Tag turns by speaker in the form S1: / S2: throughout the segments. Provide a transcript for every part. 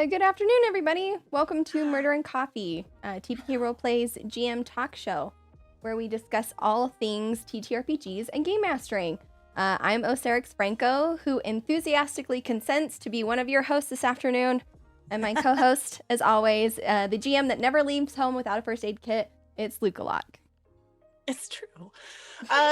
S1: Good afternoon, everybody. Welcome to Murder and Coffee, TPK Roleplay's GM talk show, where we discuss all things TTRPGs and game mastering. I'm Osarix Franco, who enthusiastically consents to be one of your hosts this afternoon, and my co-host, as always, the GM that never leaves home without a first aid kit. It's Luka Locke.
S2: It's true.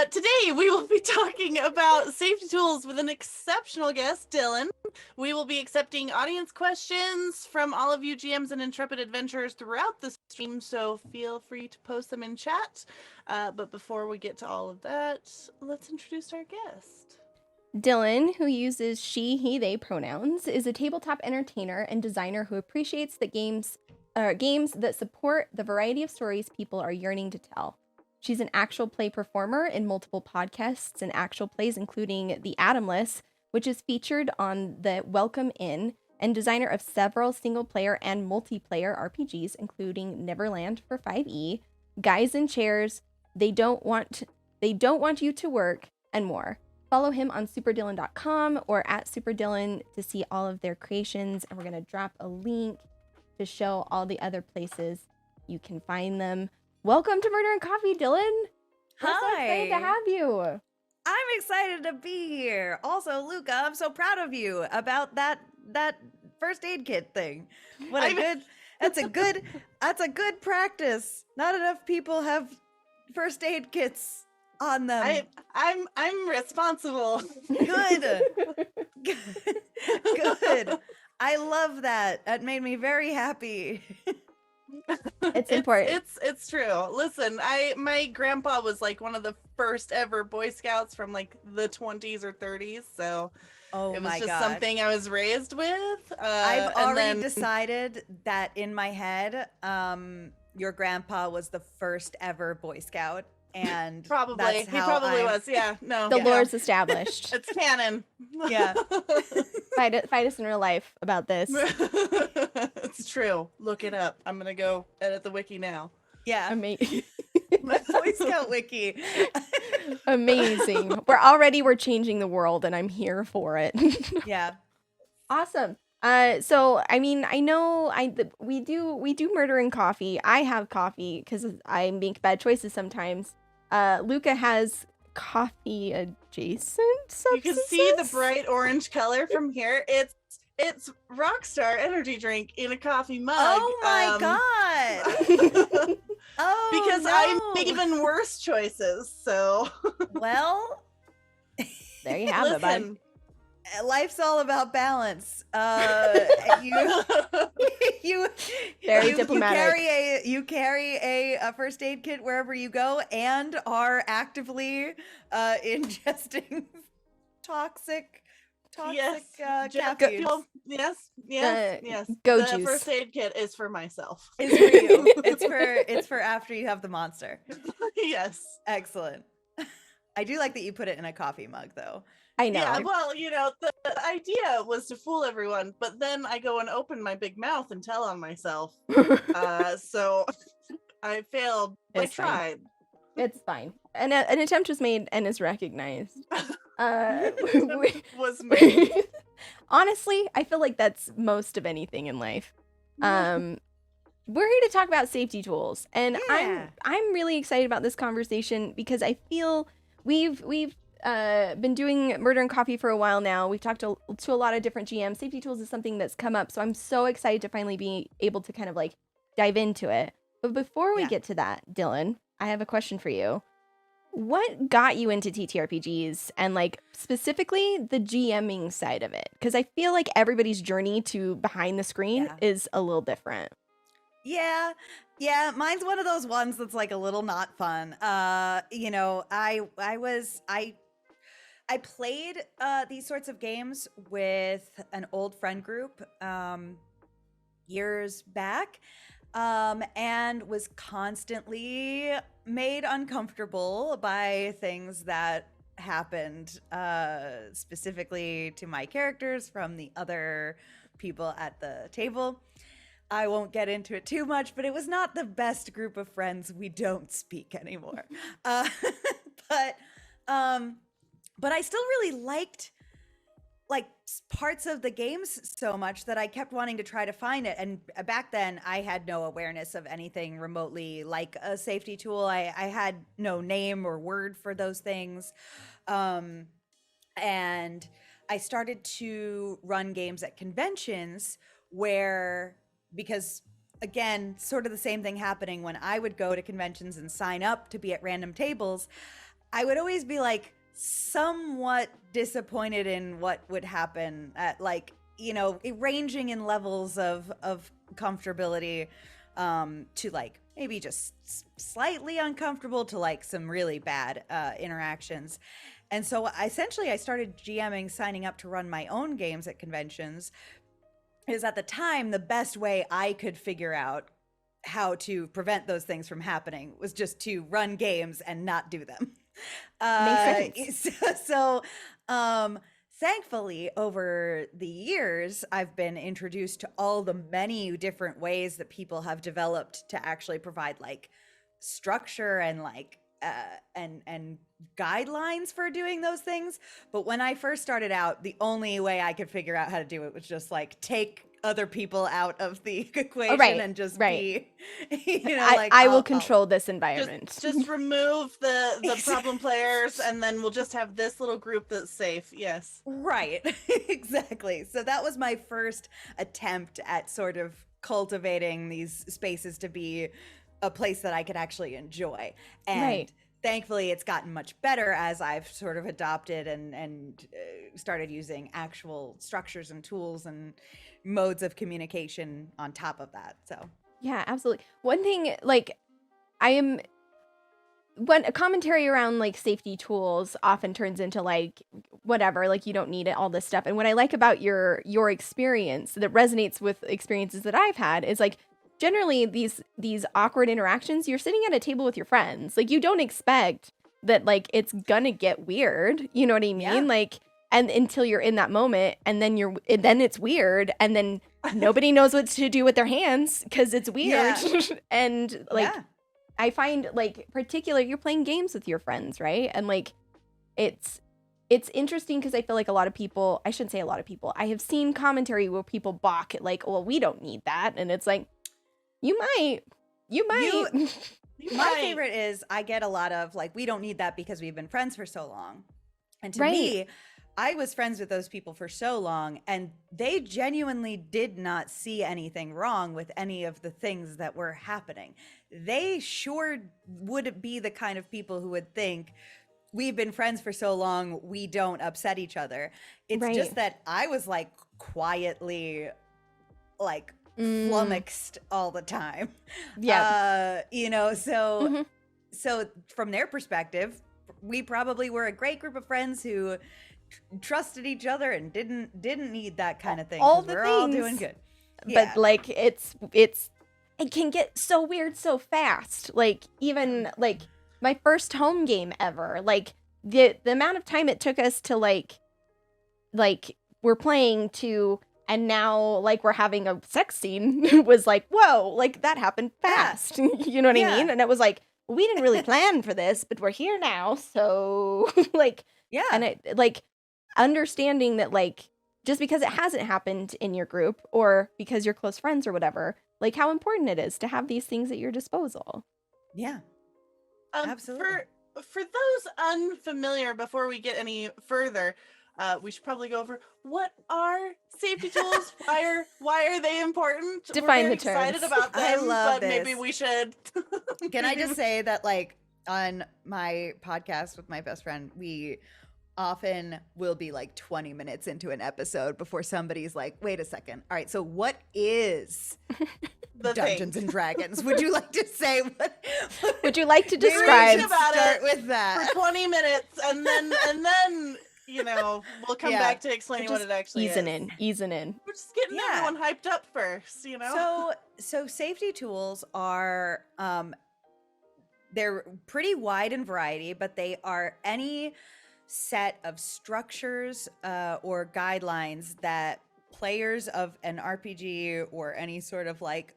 S2: Today we will be talking about safety tools with an exceptional guest, Dillin. We will be accepting audience questions from all of you GMs and intrepid adventurers throughout the stream, so feel free to post them in chat. But before we get to all of that, let's introduce our guest.
S1: Dillin, who uses she, he, they pronouns, is a tabletop entertainer and designer who appreciates the games that support the variety of stories people are yearning to tell. She's an actual play performer in multiple podcasts and actual plays, including The Atomless, which is featured on the Welcome Inn, and designer of several single-player and multiplayer RPGs, including Neverland for 5e, Guys in Chairs, They Don't Want You to Work, and more. Follow him on SuperDillin.com or at SuperDillin to see all of their creations, and we're going to drop a link to show all the other places you can find them. Welcome to Murder and Coffee, Dillin. We're so excited to have you.
S3: I'm excited to be here. Also, Luka, I'm so proud of you about that first aid kit thing. That's a good practice. Not enough people have first aid kits on them.
S2: I'm responsible.
S3: Good. Good. I love that. That made me very happy.
S1: It's important.
S2: It's true. Listen, my grandpa was like one of the first ever Boy Scouts from like the 20s or 30s, so it was just something I was raised with.
S3: I've already decided that in my head, your grandpa was the first ever Boy Scout, and
S2: he probably was. Yeah, no,
S1: the lore's established.
S2: It's canon.
S3: Yeah.
S1: Fight us in real life about this.
S2: It's true. Look it up. I'm gonna go edit the wiki now.
S3: Yeah.
S1: Amazing.
S3: Boy Scout wiki.
S1: Amazing. We're changing the world, and I'm here for it.
S3: Yeah.
S1: Awesome. So I mean, I know we do Murder and Coffee. I have coffee because I make bad choices sometimes. Luka has coffee adjacent substances.
S2: You can see the bright orange color from here. It's Rockstar energy drink in a coffee mug.
S3: Oh my god. Oh,
S2: because
S3: no.
S2: I make even worse choices. So
S3: well,
S1: there you have it, bud.
S3: Life's all about balance. You
S1: very diplomatic.
S3: You carry a first aid kit wherever you go, and are actively ingesting toxic caffeine.
S2: Yes.
S1: Go
S2: the
S1: juice.
S2: First aid kit is for myself.
S3: It's for you. It's for after you have the monster.
S2: Yes.
S3: Excellent. I do like that you put it in a coffee mug, though.
S1: I know.
S2: Yeah, well, the idea was to fool everyone, but then I go and open my big mouth and tell on myself. So I failed. I tried.
S1: It's fine. An attempt was made and is recognized.
S2: Was made.
S1: Honestly, I feel like that's most of anything in life. We're here to talk about safety tools, and
S3: yeah.
S1: I'm really excited about this conversation because I feel we've been doing Murder and Coffee for a while now. We've talked to a lot of different GMs. Safety tools is something that's come up, so I'm so excited to finally be able to kind of like dive into it. But before we get to that, Dillin, I have a question for you. What got you into TTRPGs, and like specifically the GMing side of it? Because I feel like everybody's journey to behind the screen is a little different.
S3: Yeah, mine's one of those ones that's like a little not fun. I played these sorts of games with an old friend group years back, and was constantly made uncomfortable by things that happened specifically to my characters from the other people at the table. I won't get into it too much, but it was not the best group of friends. We don't speak anymore. But I still really liked like parts of the games so much that I kept wanting to try to find it. And back then I had no awareness of anything remotely like a safety tool. I had no name or word for those things. And I started to run games at conventions where, because again, sort of the same thing happening when I would go to conventions and sign up to be at random tables, I would always be like somewhat disappointed in what would happen at, like, you know, ranging in levels of comfortability, to like maybe just slightly uncomfortable to like some really bad interactions. And so I started GMing, signing up to run my own games at conventions, because at the time, the best way I could figure out how to prevent those things from happening was just to run games and not do them.
S1: Makes sense.
S3: So, thankfully, over the years, I've been introduced to all the many different ways that people have developed to actually provide like structure and like and guidelines for doing those things. But when I first started out, the only way I could figure out how to do it was just like take other people out of the equation and just be, you know, like
S1: I will control this environment.
S2: Just remove the problem players, and then we'll just have this little group that's safe. Yes.
S3: Right. Exactly. So that was my first attempt at sort of cultivating these spaces to be a place that I could actually enjoy. And thankfully it's gotten much better as I've sort of adopted and started using actual structures and tools and modes of communication on top of that. So
S1: yeah, absolutely. One thing, like, when a commentary around like safety tools often turns into like whatever, like you don't need it, all this stuff. And what I like about your experience that resonates with experiences that I've had is like generally these awkward interactions, you're sitting at a table with your friends. Like you don't expect that like it's gonna get weird. You know what I mean?
S3: Yeah.
S1: Like, and until you're in that moment, and then then it's weird, and then nobody knows what to do with their hands because it's weird. And like I find like particularly you're playing games with your friends, right? And like it's interesting because I feel like a lot of people, I shouldn't say a lot of people, I have seen commentary where people balk at like, well, we don't need that. And it's like, you might.
S3: My favorite is I get a lot of like, we don't need that because we've been friends for so long. And to me, I was friends with those people for so long, and they genuinely did not see anything wrong with any of the things that were happening. They sure would be the kind of people who would think, we've been friends for so long, we don't upset each other. It's just that I was like quietly like flummoxed all the time. Yeah. You know, so so from their perspective, we probably were a great group of friends who trusted each other and didn't need that kind of thing.
S1: All the
S3: we're
S1: things.
S3: all doing good.
S1: But like it can get so weird so fast. Like even like my first home game ever, like the amount of time it took us to like we're playing to, and now like we're having a sex scene was like, whoa, like that happened fast. You know what I mean? And it was like, we didn't really plan for this, but we're here now. So like, and it like understanding that like just because it hasn't happened in your group or because you're close friends or whatever, like how important it is to have these things at your disposal.
S3: Yeah. Absolutely.
S2: For those unfamiliar, before we get any further, we should probably go over what are safety tools. Why are they important?
S1: Define
S2: We're
S1: the
S2: very excited
S1: terms.
S2: about them,
S3: I love
S2: but
S3: this.
S2: maybe we should.
S3: Can I just say that like on my podcast with my best friend, we often will be like 20 minutes into an episode before somebody's like, wait a second. All right, so what is
S2: the
S3: Dungeons and Dragons? Would you like to say what
S1: would you like to describe?
S3: Start with that
S2: for 20 minutes, and then you know we'll come back to explaining what it actually is.
S1: Easing in.
S2: We're just getting everyone hyped up first, you know.
S3: So safety tools are they're pretty wide in variety, but they are any set of structures or guidelines that players of an RPG or any sort of like,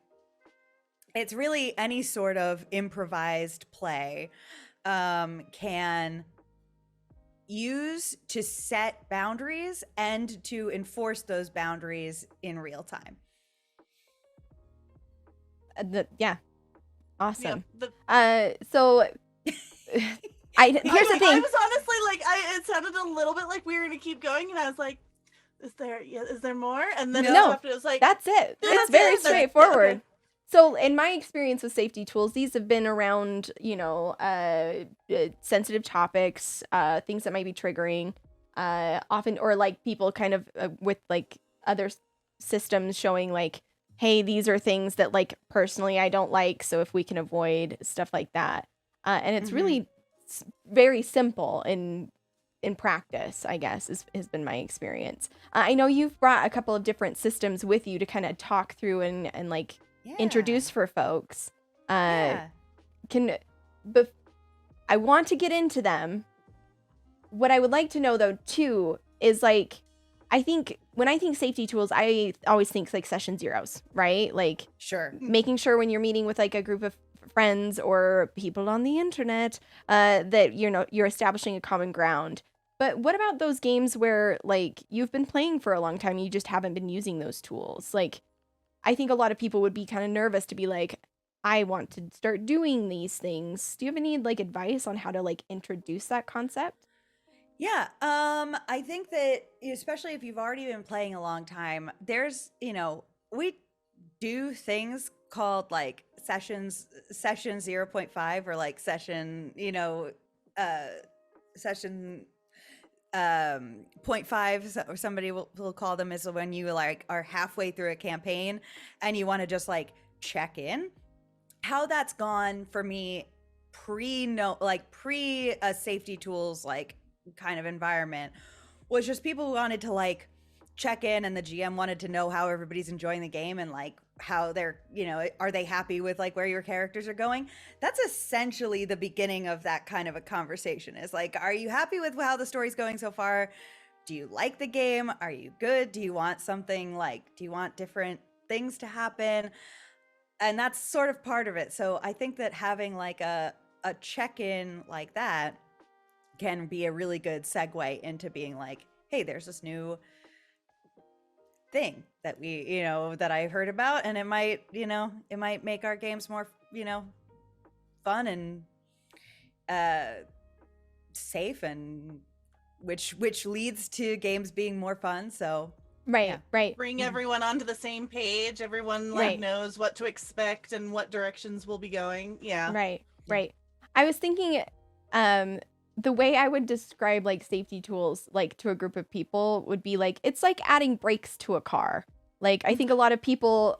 S3: it's really any sort of improvised play can use to set boundaries and to enforce those boundaries in real time.
S1: Awesome.
S2: Yeah,
S1: So here's the thing.
S2: I was honestly like, it sounded a little bit like we were gonna keep going, and I was like, is there more? And then
S1: No,
S2: after it was like,
S1: that's it. It's very straightforward. Okay. So in my experience with safety tools, these have been around, sensitive topics, things that might be triggering, often, or like people kind of with like other systems showing like, hey, these are things that like personally I don't like. So if we can avoid stuff like that. And it's really very simple in practice, I guess, has been my experience. I know you've brought a couple of different systems with you to kind of talk through and like introduce for folks. But I want to get into them. What I would like to know though too is like, when I think safety tools, I always think like session zeros, right? Like making sure when you're meeting with like a group of friends or people on the internet, that you're establishing a common ground. But what about those games where like you've been playing for a long time and you just haven't been using those tools? Like, I think a lot of people would be kind of nervous to be like, I want to start doing these things. Do you have any like advice on how to like introduce that concept?
S3: Yeah, I think that especially if you've already been playing a long time, there's, we do things called like session 0.5 or like session 0.5, or somebody will call them, is when you like are halfway through a campaign and you want to just like check in. How that's gone for me pre safety tools like kind of environment was just people who wanted to like check in, and the GM wanted to know how everybody's enjoying the game and like how they're, are they happy with like where your characters are going. That's essentially the beginning of that kind of a conversation, is like, are you happy with how the story's going so far? Do you like the game? Are you good? Do you want something like, do you want different things to happen? And that's sort of part of it. So I think that having like a check-in like that can be a really good segue into being like, hey, there's this new thing that we, that I heard about, and it might make our games more, fun and safe, and which leads to games being more fun. So
S1: right.
S2: Bring everyone onto the same page. Everyone like knows what to expect and what directions we'll be going. Yeah.
S1: Right. I was thinking, the way I would describe like safety tools like to a group of people would be like, it's like adding brakes to a car. Like, I think a lot of people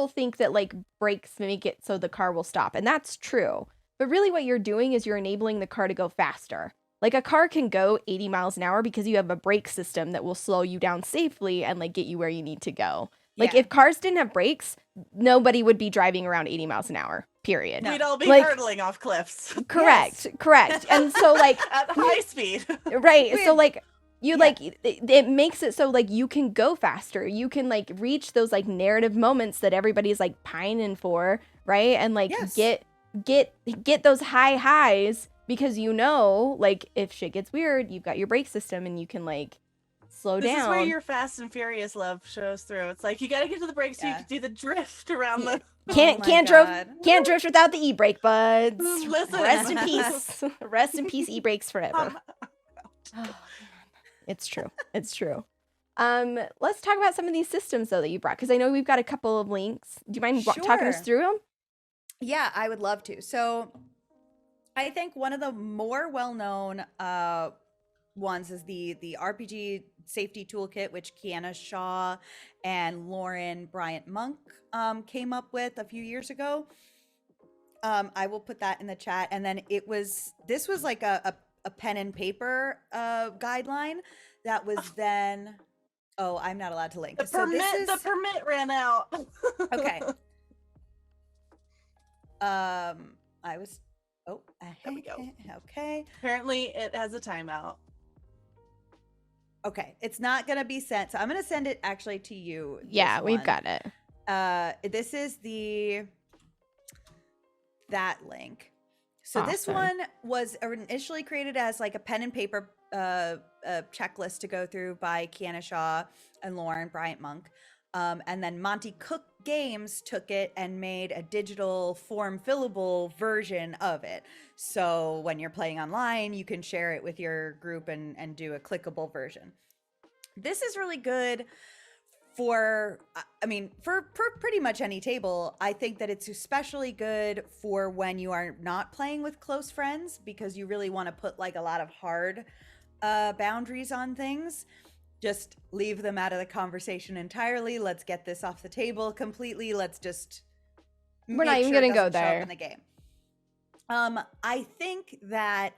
S1: think that like brakes make it so the car will stop, and that's true. But really what you're doing is you're enabling the car to go faster. Like, a car can go 80 miles an hour because you have a brake system that will slow you down safely and like get you where you need to go. Like, if cars didn't have brakes, nobody would be driving around 80 miles an hour, period.
S2: We'd all be
S1: like,
S2: hurtling off cliffs.
S1: Correct. And so like
S2: at high speed.
S1: Right. So like like it makes it so like you can go faster. You can like reach those like narrative moments that everybody's like pining for, right? And like get those high highs, because like if shit gets weird, you've got your brake system and you can like slow down.
S2: This is where your Fast and Furious love shows through. It's like you got to get to the brakes so you can do the drift around the.
S1: Can't drift without the e-brake, buds.
S2: Listen.
S1: Rest in peace. Rest in peace, e-brakes forever. It's true. Let's talk about some of these systems though that you brought, because I know we've got a couple of links. Do you mind talking us through them?
S3: Yeah, I would love to. So I think one of the more well-known ones is the RPG Safety Toolkit, which Kiana Shaw and Lauren Bryant Monk came up with a few years ago. I will put that in the chat. And then this was like a pen and paper guideline that was then. Oh, I'm not allowed to link.
S2: The permit ran out.
S3: Okay. I was. Oh,
S2: there we go.
S3: Okay.
S2: Apparently, it has a timeout.
S3: Okay, it's not gonna be sent, so I'm gonna send it actually to you.
S1: Yeah, we've got it.
S3: This is that link. So
S1: awesome.
S3: This one was initially created as like a pen and paper a checklist to go through by Kiana Shaw and Lauren Bryant Monk. And then Monty Cook Games took it and made a digital form fillable version of it. So when you're playing online, you can share it with your group and do a clickable version. This is really good for, I mean, for pretty much any table. I think that it's especially good for when you are not playing with close friends, because you really want to put like a lot of hard boundaries on things. Just leave them out of the conversation entirely. Let's get this off the table completely. Let's just
S1: We're not even gonna go there
S3: in the game. I think that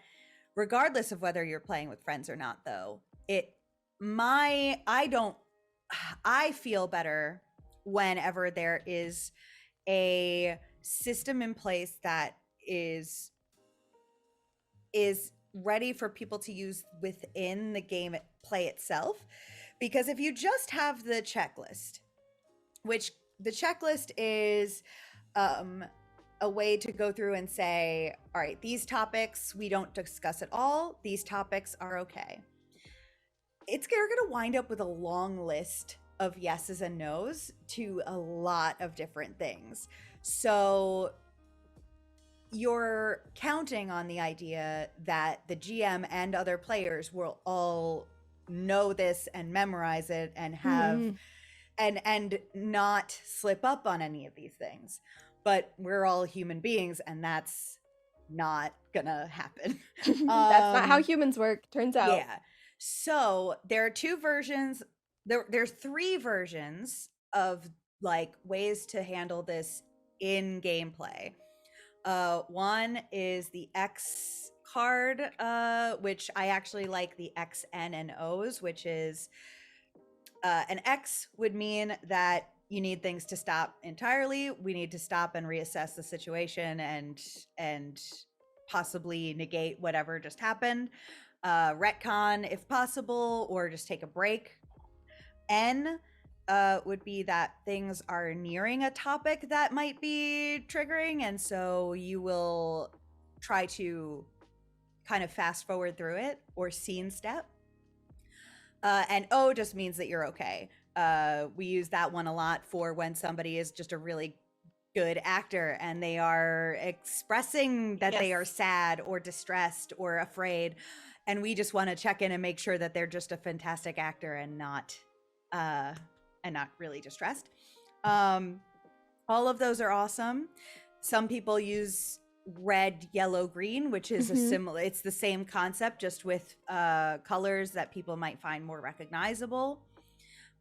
S3: regardless of whether you're playing with friends or not, though, I feel better whenever there is a system in place that is ready for people to use within the game play itself. Because if you just have the checklist, which the checklist is a way to go through and say, all right, these topics we don't discuss at all, these topics are okay. You're going to wind up with a long list of yeses and nos to a lot of different things. So you're counting on the idea that the GM and other players will all know this and memorize it and have and not slip up on any of these things. But we're all human beings, and that's not gonna happen.
S1: That's not how humans work, turns out.
S3: Yeah. So there are two versions. There's three versions of like ways to handle this in gameplay. One is the X card, which I actually like the X, N, and O's, which is an X would mean that you need things to stop entirely. We need to stop and reassess the situation and possibly negate whatever just happened. Retcon if possible, or just take a break. N would be that things are nearing a topic that might be triggering, and so you will try to kind of fast forward through it or scene step. And O just means that you're okay. We use that one a lot for when somebody is just a really good actor and they are expressing that they are sad or distressed or afraid, and we just want to check in and make sure that they're just a fantastic actor and not really distressed. All of those are awesome. Some people use red, yellow, green, which is it's the same concept, just with colors that people might find more recognizable.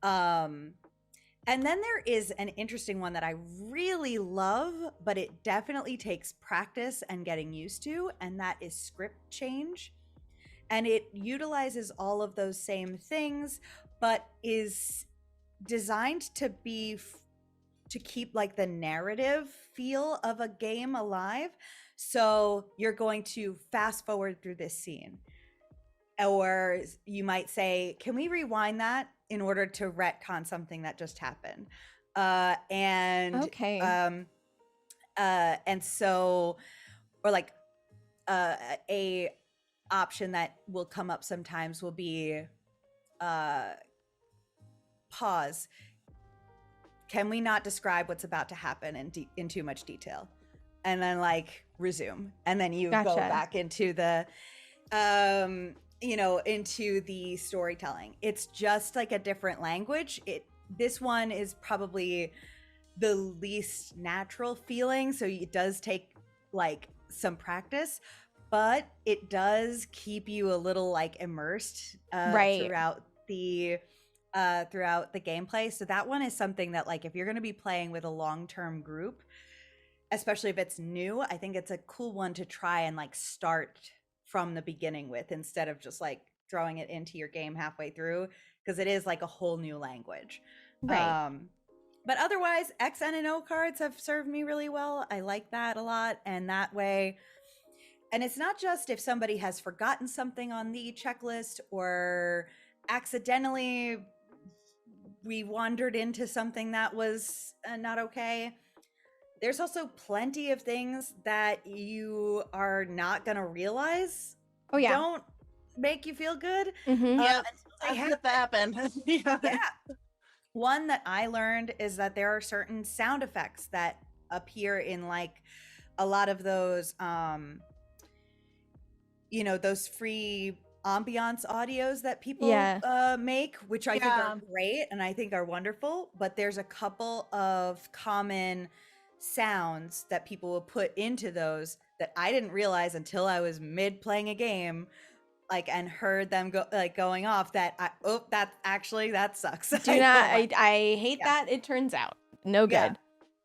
S3: And then there is an interesting one that I really love, but it definitely takes practice and getting used to, and that is script change. And it utilizes all of those same things, but is designed to keep like the narrative feel of a game alive. So you're going to fast forward through this scene, or you might say, can we rewind that in order to retcon something that just happened? And so, or like a option that will come up sometimes will be pause. Can we not describe what's about to happen in too much detail? And then like resume. And then you go back into the, into the storytelling. It's just like a different language. This one is probably the least natural feeling. So it does take like some practice, but it does keep you a little like immersed throughout the gameplay. So that one is something that like if you're going to be playing with a long-term group, especially if it's new, I think it's a cool one to try and like start from the beginning with, instead of just like throwing it into your game halfway through, because it is like a whole new language. But otherwise, X, N, and O cards have served me really well. I like that a lot. And that way, and it's not just if somebody has forgotten something on the checklist or accidentally we wandered into something that was not okay. There's also plenty of things that you are not going to realize make you feel good.
S1: Mm-hmm.
S2: Yep,
S3: I
S2: I've
S3: have
S2: had that happen. Yeah.
S3: yeah. One that I learned is that there are certain sound effects that appear in like a lot of those those free ambiance audios that people
S1: Yeah.
S3: make, which I think are great and I think are wonderful, but there's a couple of common sounds that people will put into those that I didn't realize until I was mid playing a game, like, and heard them going off, that that sucks.
S1: Do
S3: I
S1: not.
S3: don't like
S1: I hate
S3: Yeah.
S1: that. It turns out no
S3: Yeah.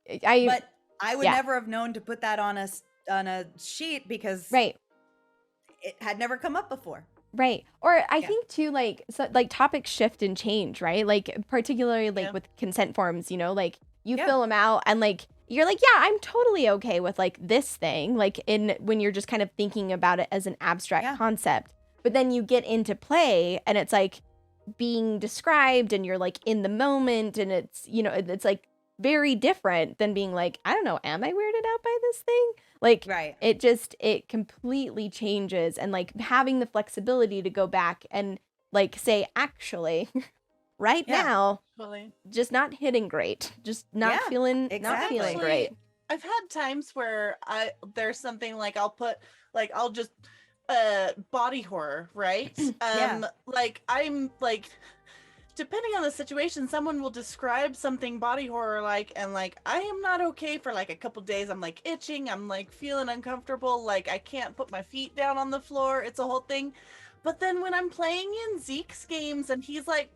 S1: good.
S3: But I would
S1: yeah.
S3: never have known to put that on a sheet because
S1: Right.
S3: it had never come up before.
S1: Right. Or I
S3: Yeah.
S1: think too, like, so, like topics shift and change, right? Like particularly like
S2: Yeah.
S1: with consent forms, you know, like you
S3: Yeah.
S1: fill them out and like you're like, yeah, I'm totally okay with like this thing, like when you're just kind of thinking about it as an abstract
S3: Yeah.
S1: concept. But then you get into play and it's like being described and you're like in the moment and it's, you know, it's like very different than being like, I don't know, am I weirded out by this thing? Like
S3: Right.
S1: it completely changes, and like having the flexibility to go back and like say, actually, right
S3: Yeah.
S1: now,
S2: Totally.
S1: just not hitting great, just not
S3: Yeah,
S1: feeling
S3: exactly.
S1: not feeling great.
S2: I've had times where there's something like I'll just body horror, right?
S3: Yeah.
S2: Like I'm like, depending on the situation, someone will describe something body horror like, and like I am not okay for like a couple days. I'm like itching, I'm like feeling uncomfortable, like I can't put my feet down on the floor. It's a whole thing. But then when I'm playing in Zeke's games and he's like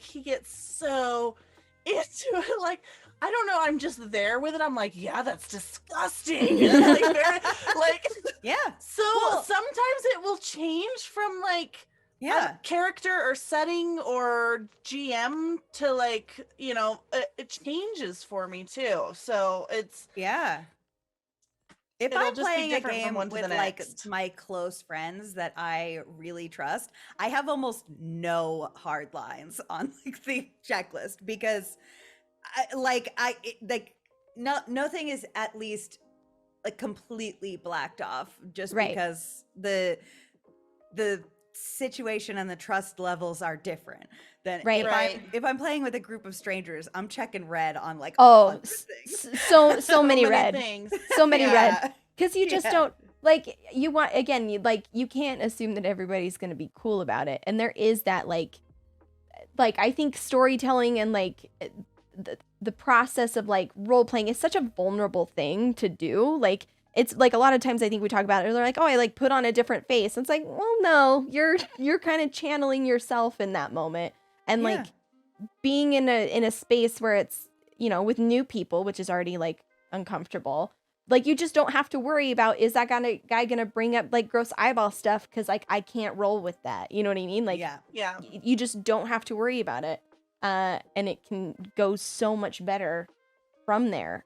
S2: he gets so into it, like I don't know, I'm just there with it. I'm like, yeah, that's disgusting. And like very, like
S3: Yeah.
S2: so
S3: Well-
S2: sometimes it will change from like
S3: Yeah.
S2: character or setting or GM to like, you know, it changes for me too. So it's
S3: Yeah. If
S2: It'll
S3: I'm
S2: just be
S3: playing a
S2: different from
S3: game
S2: one to the
S3: with like
S2: next.
S3: my close friends that I really trust, I have almost no hard lines on like the checklist because nothing is at least like completely blacked off, just
S1: Right.
S3: because the situation and the trust levels are different. Then
S1: Right.
S3: if I'm playing with a group of strangers, I'm checking red on like
S1: Oh,
S3: 100 things.
S1: so many red,
S2: things.
S1: so many red,
S3: Yeah.
S1: because you just
S3: Yeah.
S1: don't like you want again. You can't assume that everybody's gonna be cool about it, and there is that like I think storytelling and like the process of like role playing is such a vulnerable thing to do. Like it's like a lot of times I think we talk about it, they're like, oh, I like put on a different face. And it's like, well, no, you're kind of channeling yourself in that moment, and
S3: Yeah.
S1: like being in a space where it's, you know, with new people, which is already like uncomfortable. Like you just don't have to worry about, is that guy gonna bring up like gross eyeball stuff, because like I can't roll with that. You know what I mean? Like
S3: Yeah.
S2: Yeah.
S1: you just don't have to worry about it, and it can go so much better from there.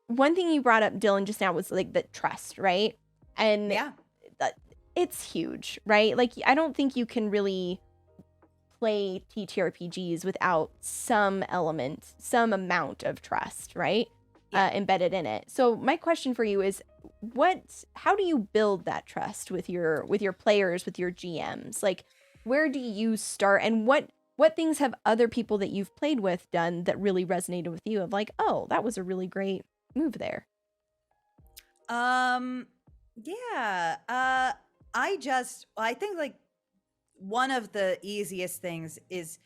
S1: One thing you brought up, Dylan, just now was like the trust, right? And
S3: Yeah.
S1: it's huge, right? Like I don't think you can really play TTRPGs without some element, some amount of trust, right?
S3: Yeah.
S1: Embedded in it. So my question for you is, how do you build that trust with your players, with your GMs? Like, where do you start, and what things have other people that you've played with done that really resonated with you, of like, oh, that was a really great move there?
S3: Yeah. I think like one of the easiest things is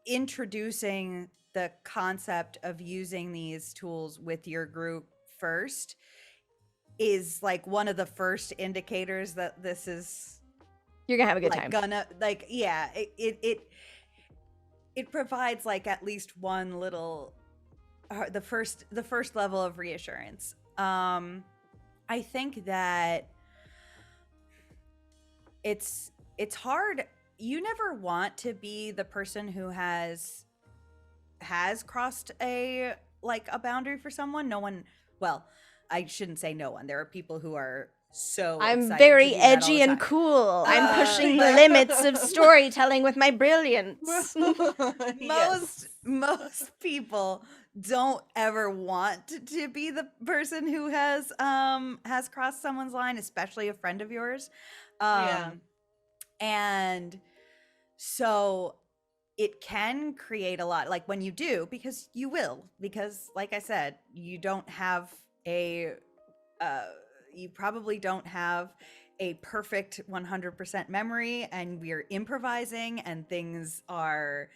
S3: introducing the concept of using these tools with your group first is like one of the first indicators that this is
S1: You're gonna have a good
S3: like
S1: time.
S3: it provides like at least one little the first level of reassurance. I think that it's hard. You never want to be the person who has crossed a boundary for someone. No one, well, I shouldn't say no one. There are people who are so
S1: I'm
S3: excited to
S1: very
S3: do that all
S1: edgy
S3: the
S1: and
S3: time.
S1: cool. I'm pushing the
S2: yeah.
S1: limits of storytelling with my brilliance.
S2: Yes.
S3: Most people don't ever want to be the person who has crossed someone's line, especially a friend of yours.
S2: Yeah.
S3: And so it can create a lot, like when you do, because you will, because like I said, you don't have you probably don't have a perfect 100% memory, and we're improvising and things are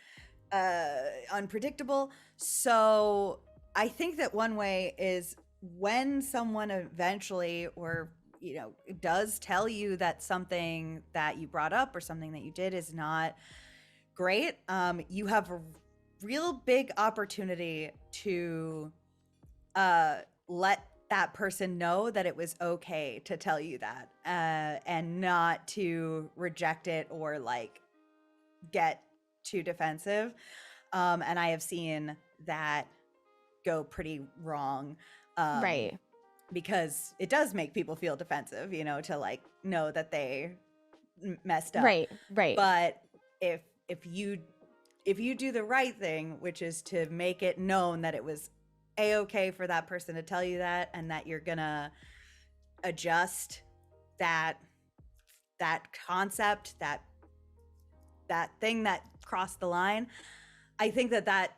S3: unpredictable. So I think that one way is when someone eventually, or does tell you that something that you brought up or something that you did is not great, you have a real big opportunity to let that person know that it was okay to tell you that, and not to reject it or like get too defensive. And I have seen that go pretty wrong,
S1: Right.
S3: because it does make people feel defensive, to like know that they messed up.
S1: Right.
S3: But if you do the right thing, which is to make it known that it was a-okay for that person to tell you that, and that you're gonna adjust that concept, that thing that crossed the line, I think that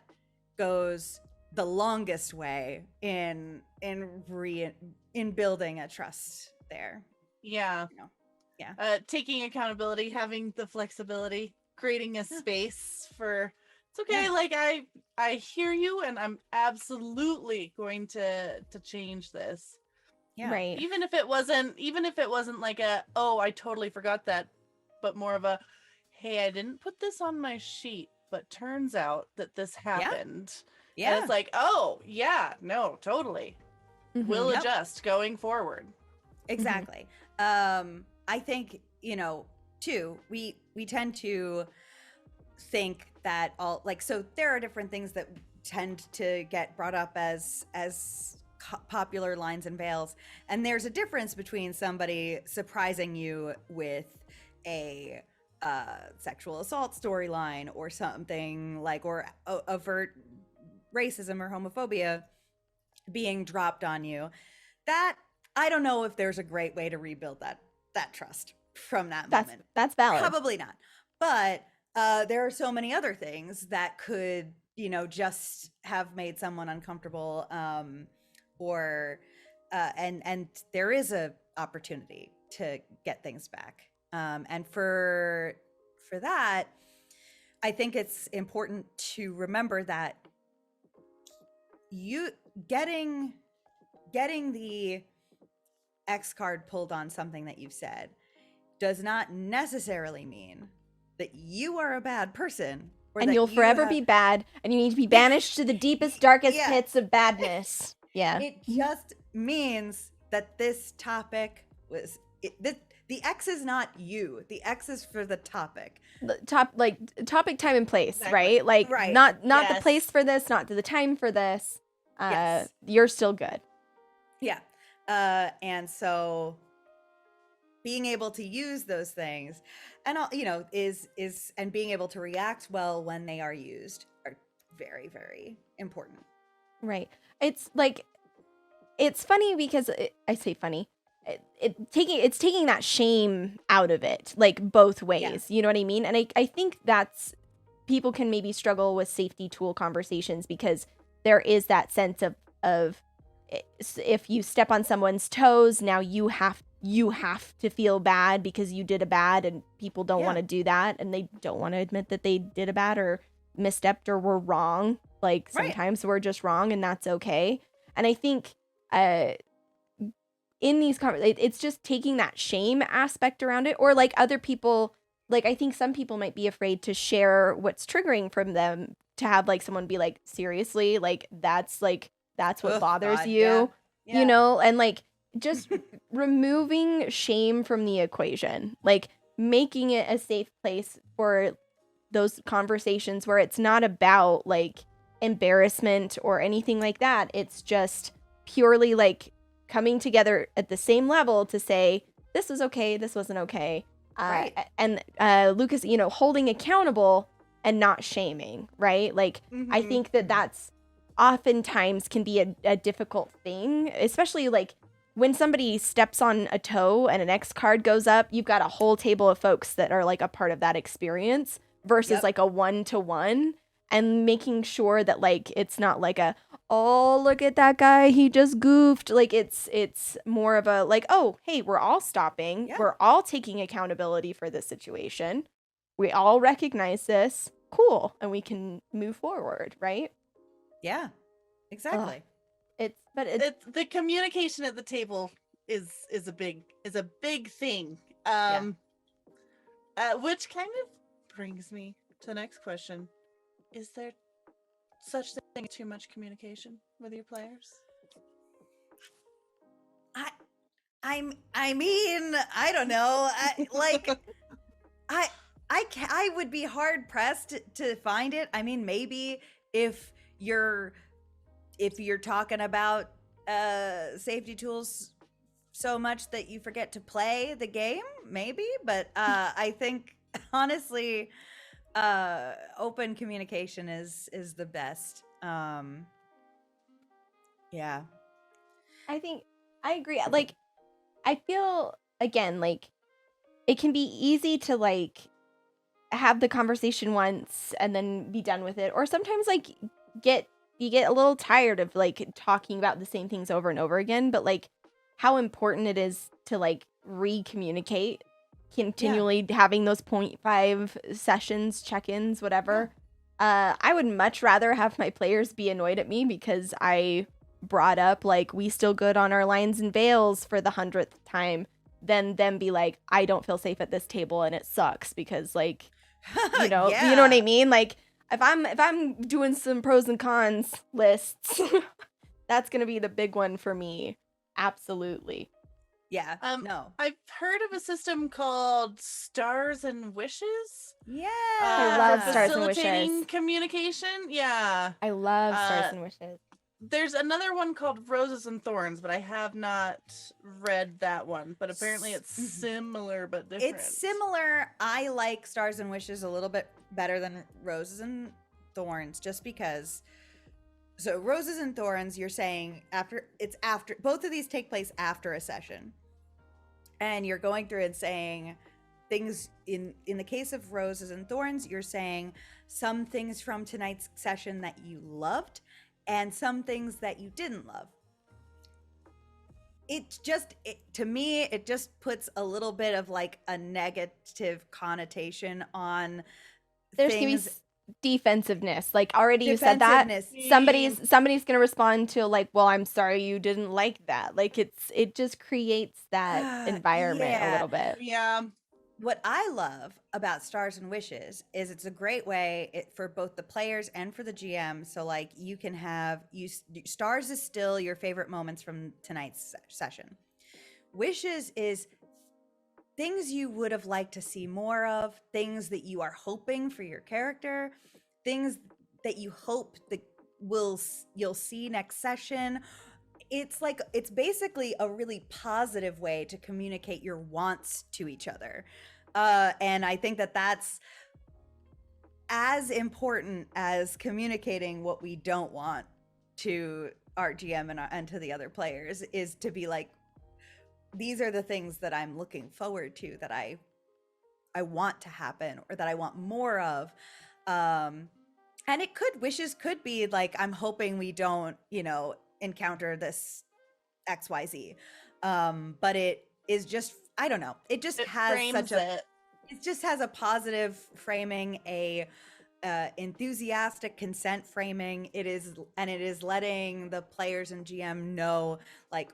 S3: goes the longest way in building a trust there.
S2: Yeah.
S3: Yeah.
S2: Taking accountability, having the flexibility, creating a space for, it's okay.
S3: Yeah.
S2: Like I hear you, and I'm absolutely going to change this.
S3: Yeah.
S1: Right.
S2: Even if it wasn't like a, oh, I totally forgot that, but more of a, hey, I didn't put this on my sheet, but turns out that this happened.
S3: Yeah.
S2: And it's like, oh yeah, no, totally.
S1: Mhm.
S2: We'll
S3: Yep.
S2: adjust going forward.
S3: Exactly. I think, too, we tend to think that all, like, so there are different things that tend to get brought up as popular lines and veils, and there's a difference between somebody surprising you with a sexual assault storyline or something like, or overt racism or homophobia being dropped on you. That, I don't know if there's a great way to rebuild that trust from that moment.
S1: That's valid.
S3: Probably not. But there are so many other things that could, just have made someone uncomfortable, or and there is a opportunity to get things back. And for that, I think it's important to remember that you getting the X card pulled on something that you've said does not necessarily mean that you are a bad person, or
S1: And
S3: that
S1: you'll
S3: you
S1: forever
S3: have-
S1: be bad, and you need to be banished to the deepest, darkest
S3: Yeah.
S1: pits of badness. Yeah.
S3: It just means that this topic was the X is not you. The X is for the topic.
S1: Topic, time, and place,
S2: Exactly.
S1: right? Like,
S3: Right.
S1: not the
S2: Yes.
S1: place for this, not the time for this.
S3: Yes.
S1: You're still good.
S3: Yeah. And so being able to use those things, and is and being able to react well when they are used, are very, very important.
S1: Right. It's like, it's funny because I say funny. It's taking that shame out of it, like both ways.
S3: Yeah.
S1: You know what I mean? And I think that's, people can maybe struggle with safety tool conversations because there is that sense of if you step on someone's toes, now you have to feel bad because you did a bad, and people don't
S3: Yeah.
S1: want to do that, and they don't want to admit that they did a bad or misstepped or were wrong. Like,
S3: Right.
S1: sometimes we're just wrong, and that's okay. And I think in these it's just taking that shame aspect around it, or like other people, like I think some people might be afraid to share what's triggering from them, to have like someone be like, seriously, like that's what
S3: Ugh,
S1: bothers
S3: God,
S1: you,
S3: yeah.
S1: and like just removing shame from the equation, like making it a safe place for those conversations where it's not about like embarrassment or anything like that. It's just purely like coming together at the same level to say, this was okay, this wasn't okay.
S3: Right.
S1: And Lucas, holding accountable and not shaming, right? Like, I
S3: Mhm.
S1: think that's oftentimes can be a difficult thing, especially like when somebody steps on a toe and an X card goes up, you've got a whole table of folks that are like a part of that experience versus
S3: Yep.
S1: like a 1-to-1, and making sure that like it's not like a, oh, look at that guy, he just goofed. Like it's more of a like, oh, hey, we're all stopping.
S3: Yeah.
S1: We're all taking accountability for this situation. We all recognize this. Cool. And we can move forward, right?
S3: Yeah, exactly.
S2: It's the communication at the table is a big thing. Which kind of brings me to the next question: is there such thing as too much communication with your players?
S3: I mean, I don't know. I would be hard pressed to find it. I mean, maybe if you're talking about safety tools so much that you forget to play the game, maybe. But I think honestly, open communication is the best. Yeah.
S1: I think I agree. Like, I feel again like it can be easy to like have the conversation once and then be done with it, or sometimes like you get a little tired of like talking about the same things over and over again. But like how important it is to like re-communicate, continually having those 0.5 sessions, check-ins, whatever. I would much rather have my players be annoyed at me because I brought up like we still good on our lines and veils for the 100th time than them be like, I don't feel safe at this table and it sucks because like you know what I mean? Like if I'm doing some pros and cons lists, that's gonna be the big one for me. Absolutely.
S3: Yeah. No.
S2: I've heard of a system called Stars and Wishes.
S3: Yeah.
S1: I love Stars and
S2: facilitating
S1: Wishes.
S2: communication. Yeah.
S1: I love Stars and Wishes.
S2: There's another one called Roses and Thorns, but I have not read that one. But apparently it's similar but different.
S3: It's similar. I like Stars and Wishes a little bit better than Roses and Thorns, just because. So Roses and Thorns, you're saying after both of these take place after a session, and you're going through and saying things. In the case of Roses and Thorns, you're saying some things from tonight's session that you loved and some things that you didn't love. To me, it just puts a little bit of like a negative connotation on
S1: There's
S3: things.
S1: gonna be defensiveness. Like already you said that. Somebody's gonna respond to like, well, I'm sorry you didn't like that. Like it just creates that environment a little bit.
S2: Yeah.
S3: What I love about Stars and Wishes is it's a great way for both the players and for the GM. So like you can have Stars is still your favorite moments from tonight's session. Wishes is things you would have liked to see more of, things that you are hoping for your character, things that you hope that you'll see next session. It's basically a really positive way to communicate your wants to each other. And I think that that's as important as communicating what we don't want to our GM and to the other players, is to be like, these are the things that I'm looking forward to, that I want to happen, or that I want more of. And wishes could be like, I'm hoping we don't, encounter this XYZ. But it is just, I don't know. It just it just has a positive framing, a enthusiastic consent framing. It is letting the players and GM know like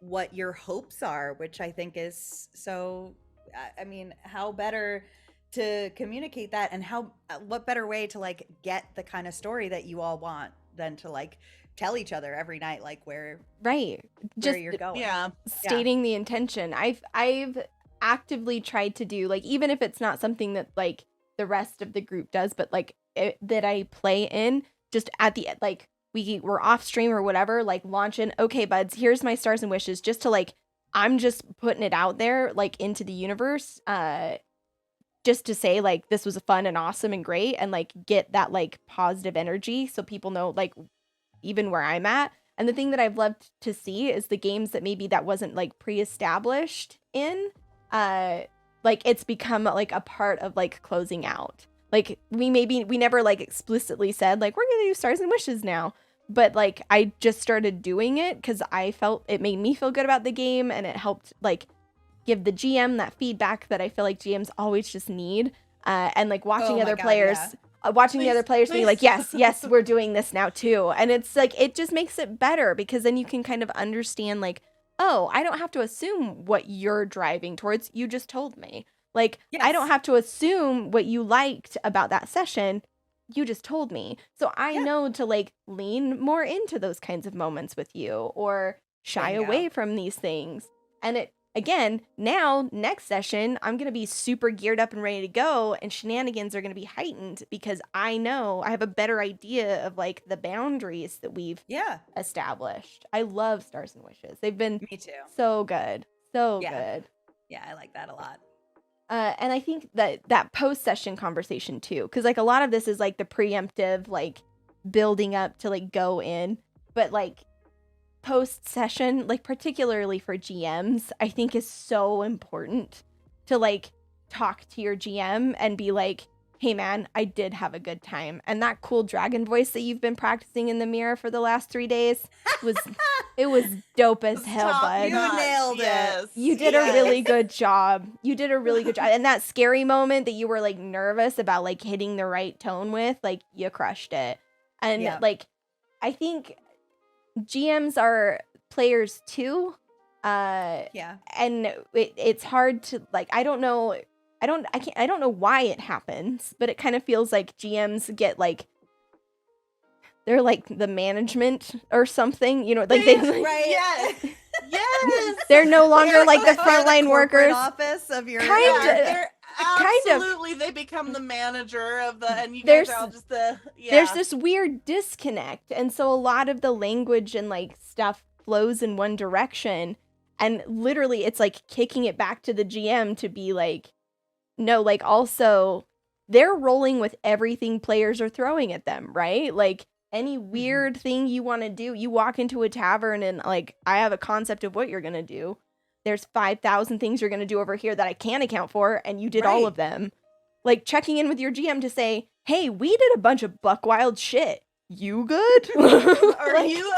S3: what your hopes are, which I think is so, I mean, how better to communicate that, and what better way to like get the kind of story that you all want than to like tell each other every night like where you're going.
S1: Stating the intention. I've actively tried to do, like, even if it's not something that like the rest of the group does, but like that I play in, just at the like we're off stream or whatever, like launch in, okay buds, here's my Stars and Wishes, just to like, I'm just putting it out there like into the universe, just to say like this was fun and awesome and great, and like get that like positive energy so people know like even where I'm at. And the thing that I've loved to see is the games that maybe that wasn't like pre-established in, like it's become like a part of like closing out. Like we never like explicitly said like we're gonna do Stars and Wishes now, but like I just started doing it because I felt it made me feel good about the game, and it helped like give the GM that feedback that I feel like GMs always just need. And like watching other players, watching the other players be like, yes, we're doing this now too. And it's like, it just makes it better because then you can kind of understand like, oh, I don't have to assume what you're driving towards. You just told me. Like, I don't have to assume what you liked about that session. You just told me. So I know to like lean more into those kinds of moments with you or shy away from these things. And it, again, now, next session, I'm going to be super geared up and ready to go, and shenanigans are going to be heightened because I know I have a better idea of, like, the boundaries that we've established. I love Stars and Wishes. They've been
S3: Me too.
S1: So good. So good.
S3: Yeah, I like that a lot.
S1: And I think that post-session conversation, too, because, like, a lot of this is, like, the preemptive, like, building up to, like, go in, but, like, post-session, like particularly for GMs, I think is so important to like talk to your GM and be like, hey man, I did have a good time. And that cool dragon voice that you've been practicing in the mirror for the last 3 days was dope as hell, bud.
S3: You nailed it.
S1: You did a really good job. You did a really good job. And that scary moment that you were like nervous about like hitting the right tone with, like you crushed it. And like I think GMs are players too. And it's hard to like, I don't know why it happens, but it kind of feels like GMs get like, they're like the management or something, you know, like they
S2: yes.
S1: They're no longer like the frontline workers.
S3: Office of your
S2: Absolutely, they become the manager of the, and you guys are all just the,
S1: There's this weird disconnect, and so a lot of the language and, like, stuff flows in one direction, and literally it's, like, kicking it back to the GM to be like, no, like, also, they're rolling with everything players are throwing at them, right? Like, any weird thing you want to do, you walk into a tavern and, like, I have a concept of what you're gonna do. There's 5,000 things you're going to do over here that I can't account for, and you did all of them. Like, checking in with your GM to say, hey, we did a bunch of buck wild shit. You good?
S2: Are you?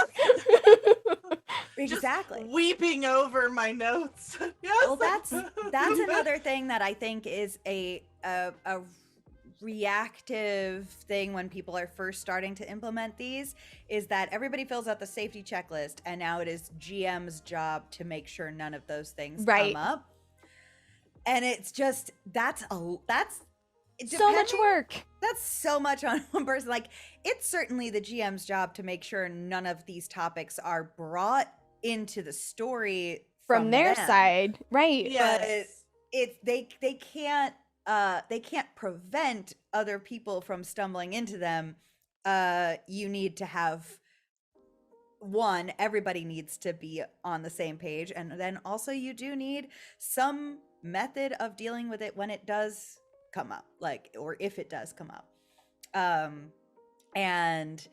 S3: Exactly.
S2: Just weeping over my notes. Yes.
S3: Well, that's another thing that I think is a reactive thing when people are first starting to implement these, is that everybody fills out the safety checklist, and now it is GM's job to make sure none of those things come up. And it's just that's
S1: so much work.
S3: That's so much on one person. Like, it's certainly the GM's job to make sure none of these topics are brought into the story
S1: from their side, right?
S2: Yes.
S3: But they can't prevent other people from stumbling into them. You need to have everybody needs to be on the same page, and then also you do need some method of dealing with it when it does come up, like, or if it does come up. And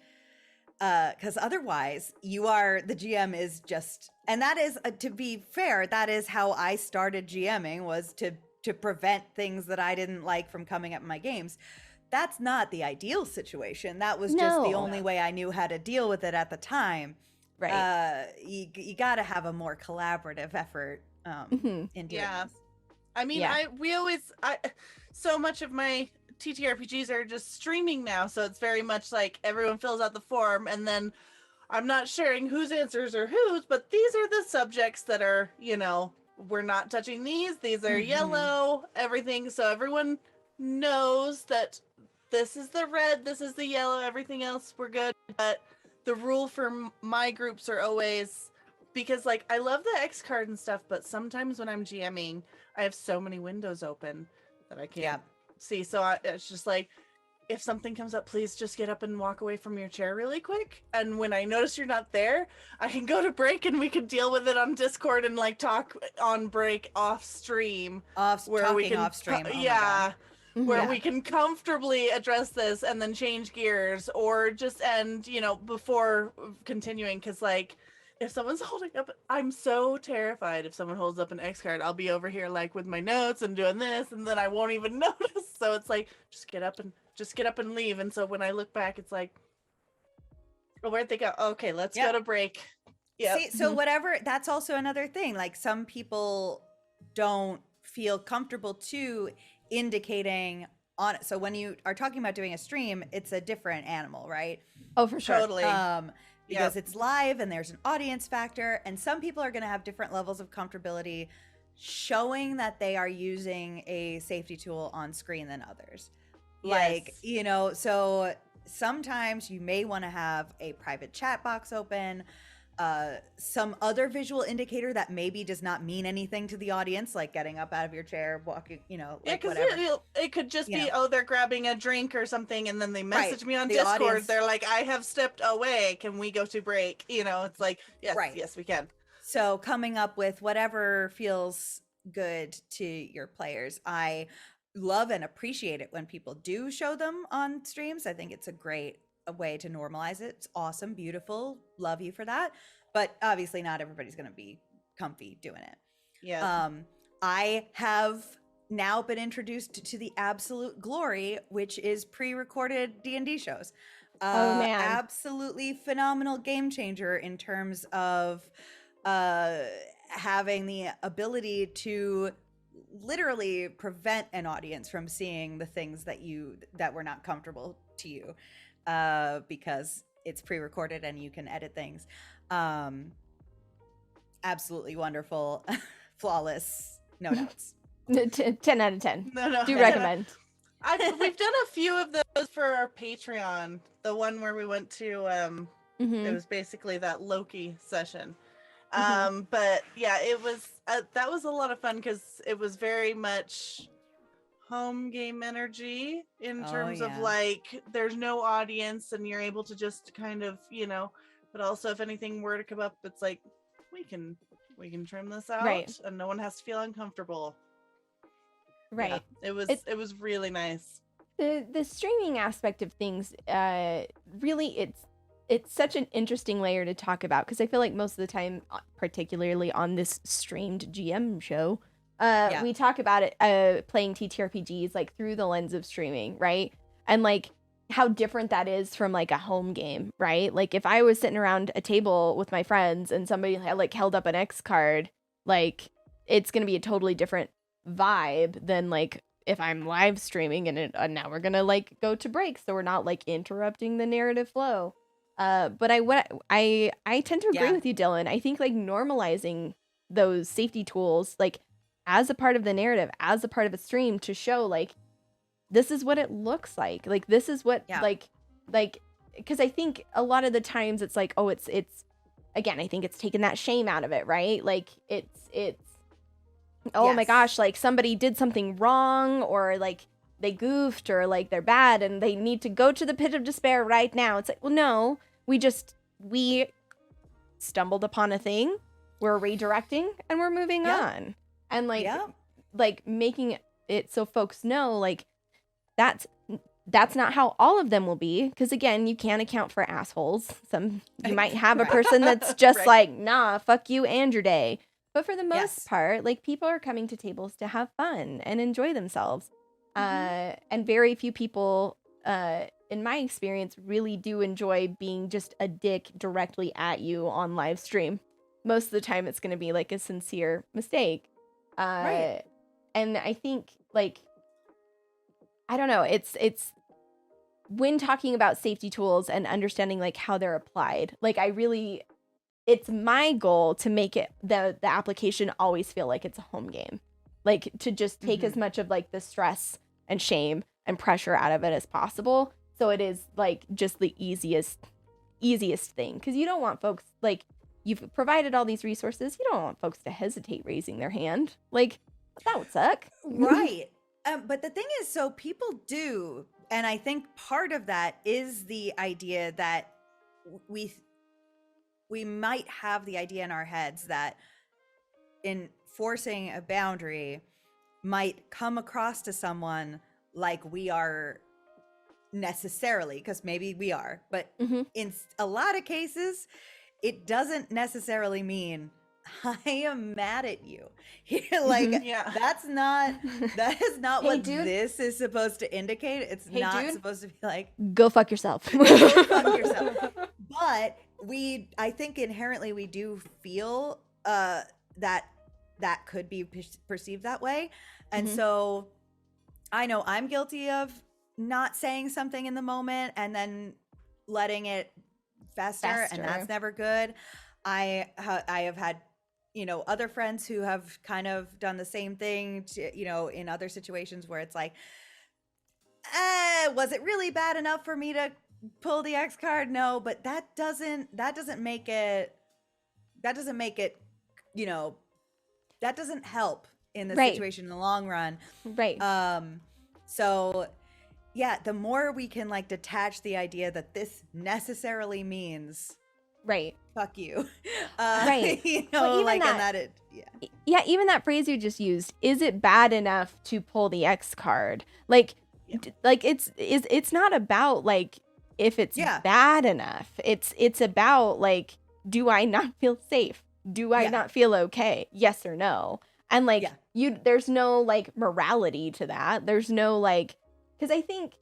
S3: because otherwise the GM is just, and that is, to be fair, that is how I started GMing, was to prevent things that I didn't like from coming up in my games. That's not the ideal situation. That was just the only way I knew how to deal with it at the time.
S1: Right.
S3: You got to have a more collaborative effort in doing this.
S2: I mean, so much of my TTRPGs are just streaming now, so it's very much like everyone fills out the form, and then I'm not sharing whose answers are whose, but these are the subjects that are, you know, we're not touching these are yellow, everything, so everyone knows that this is the red, this is the yellow, everything else we're good. But the rule for my groups are always, because like I love the X card and stuff, but sometimes when I'm GMing I have so many windows open that I can't see, so it's just like, if something comes up, please just get up and walk away from your chair really quick. And when I notice you're not there, I can go to break and we can deal with it on Discord and like talk on break off stream.
S3: Off stream. Oh
S2: where
S3: Yeah.
S2: we can comfortably address this and then change gears, or just end, before continuing. Because, like, if someone's holding up, I'm so terrified if someone holds up an X card, I'll be over here like with my notes and doing this, and then I won't even notice. So it's like, just get up and leave. And so when I look back, it's like, oh, where'd they go? Okay, let's go to break. Yeah.
S3: See, so whatever, that's also another thing. Like, some people don't feel comfortable too indicating on it. So when you are talking about doing a stream, it's a different animal, right?
S1: Oh, for sure.
S2: Totally.
S3: Because it's live and there's an audience factor, and some people are going to have different levels of comfortability showing that they are using a safety tool on screen than others. Like, so sometimes you may want to have a private chat box open, some other visual indicator that maybe does not mean anything to the audience, like getting up out of your chair, walking, like whatever.
S2: It could just be, they're grabbing a drink or something, and then they message me on
S3: The
S2: Discord.
S3: audience-
S2: They're like, I have stepped away. Can we go to break? It's like, yes, we can.
S3: So coming up with whatever feels good to your players. I love and appreciate it when people do show them on streams. I think it's a great way to normalize it. It's awesome, beautiful, love you for that. But obviously not everybody's going to be comfy doing it.
S2: Yeah.
S3: I have now been introduced to the absolute glory, which is pre-recorded D&D shows.
S1: Oh, man.
S3: Absolutely phenomenal game changer in terms of having the ability to literally prevent an audience from seeing the things that were not comfortable to you, because it's pre-recorded and you can edit things. Absolutely wonderful. Flawless, no notes.
S1: 10 out of 10.
S2: No.
S1: Do recommend.
S2: We've done a few of those for our Patreon. The one where we went to, it was basically that Loki session. But yeah, it was, that was a lot of fun because it was very much home game energy in terms of like, there's no audience and you're able to just kind of, but also if anything were to come up, it's like, we can trim this out,
S1: right,
S2: and no one has to feel uncomfortable.
S1: Right.
S2: Yeah, it was really nice.
S1: The streaming aspect of things, really, it's such an interesting layer to talk about, because I feel like most of the time, particularly on this streamed GM show, we talk about it, playing TTRPGs like through the lens of streaming, right? And like how different that is from like a home game, right? Like if I was sitting around a table with my friends and somebody had like held up an X card, like it's gonna be a totally different vibe than like if I'm live streaming and now we're gonna like go to break, so we're not like interrupting the narrative flow. But I tend to agree with you, Dillin. I think like normalizing those safety tools like as a part of the narrative, as a part of a stream, to show like this is what it looks like this is what like because I think a lot of the times it's like, oh, it's again, I think it's taken that shame out of it, right? Like it's oh my gosh, like somebody did something wrong, or like they goofed, or like they're bad and they need to go to the pit of despair right now. It's like, well, no, we stumbled upon a thing, we're redirecting, and we're moving on. And like making it so folks know like that's not how all of them will be, because again, you can't account for assholes. You might have a person that's just like, nah, fuck you and your day. But for the most part, like people are coming to tables to have fun and enjoy themselves. And very few people, in my experience, really do enjoy being just a dick directly at you on live stream. Most of the time it's going to be like a sincere mistake. And I think like, I don't know, it's when talking about safety tools and understanding like how they're applied, like it's my goal to make it the application always feel like it's a home game, like to just take as much of like the stress and shame and pressure out of it as possible, so it is like just the easiest thing, because you don't want folks, like, you've provided all these resources, you don't want folks to hesitate raising their hand, like that would suck.
S3: Right. But the thing is, so people do, and I think part of that is the idea that we might have the idea in our heads that enforcing a boundary might come across to someone like we are necessarily, because maybe we are, but
S1: Mhm.
S3: in a lot of cases, it doesn't necessarily mean I am mad at you. Like
S1: Mhm.
S2: Yeah.
S3: that is not
S1: Hey,
S3: what
S1: dude.
S3: this is supposed to indicate. It's
S1: Hey,
S3: not
S1: dude.
S3: supposed to be like,
S1: Go fuck yourself.
S3: go fuck yourself. But I think inherently we do feel that could be perceived that way. And
S1: Mhm.
S3: so I know I'm guilty of not saying something in the moment and then letting it fester. And that's never good. I have had, other friends who have kind of done the same thing to, in other situations where it's like, was it really bad enough for me to pull the X card? No, but that doesn't make it, that doesn't help in the
S1: Right.
S3: situation in the long run.
S1: Right.
S3: So yeah, the more we can like detach the idea that this necessarily means
S1: Right.
S3: fuck you.
S1: Right.
S3: Well,
S1: even
S3: like,
S1: that-
S3: and that it, yeah.
S1: Yeah, even that phrase you just used, is it bad enough to pull the X card? Like, like it's not about like if it's bad enough. It's about like, do I not feel safe? Do I not feel okay? Yes or no? And like there's no like morality to that. There's no like, because I think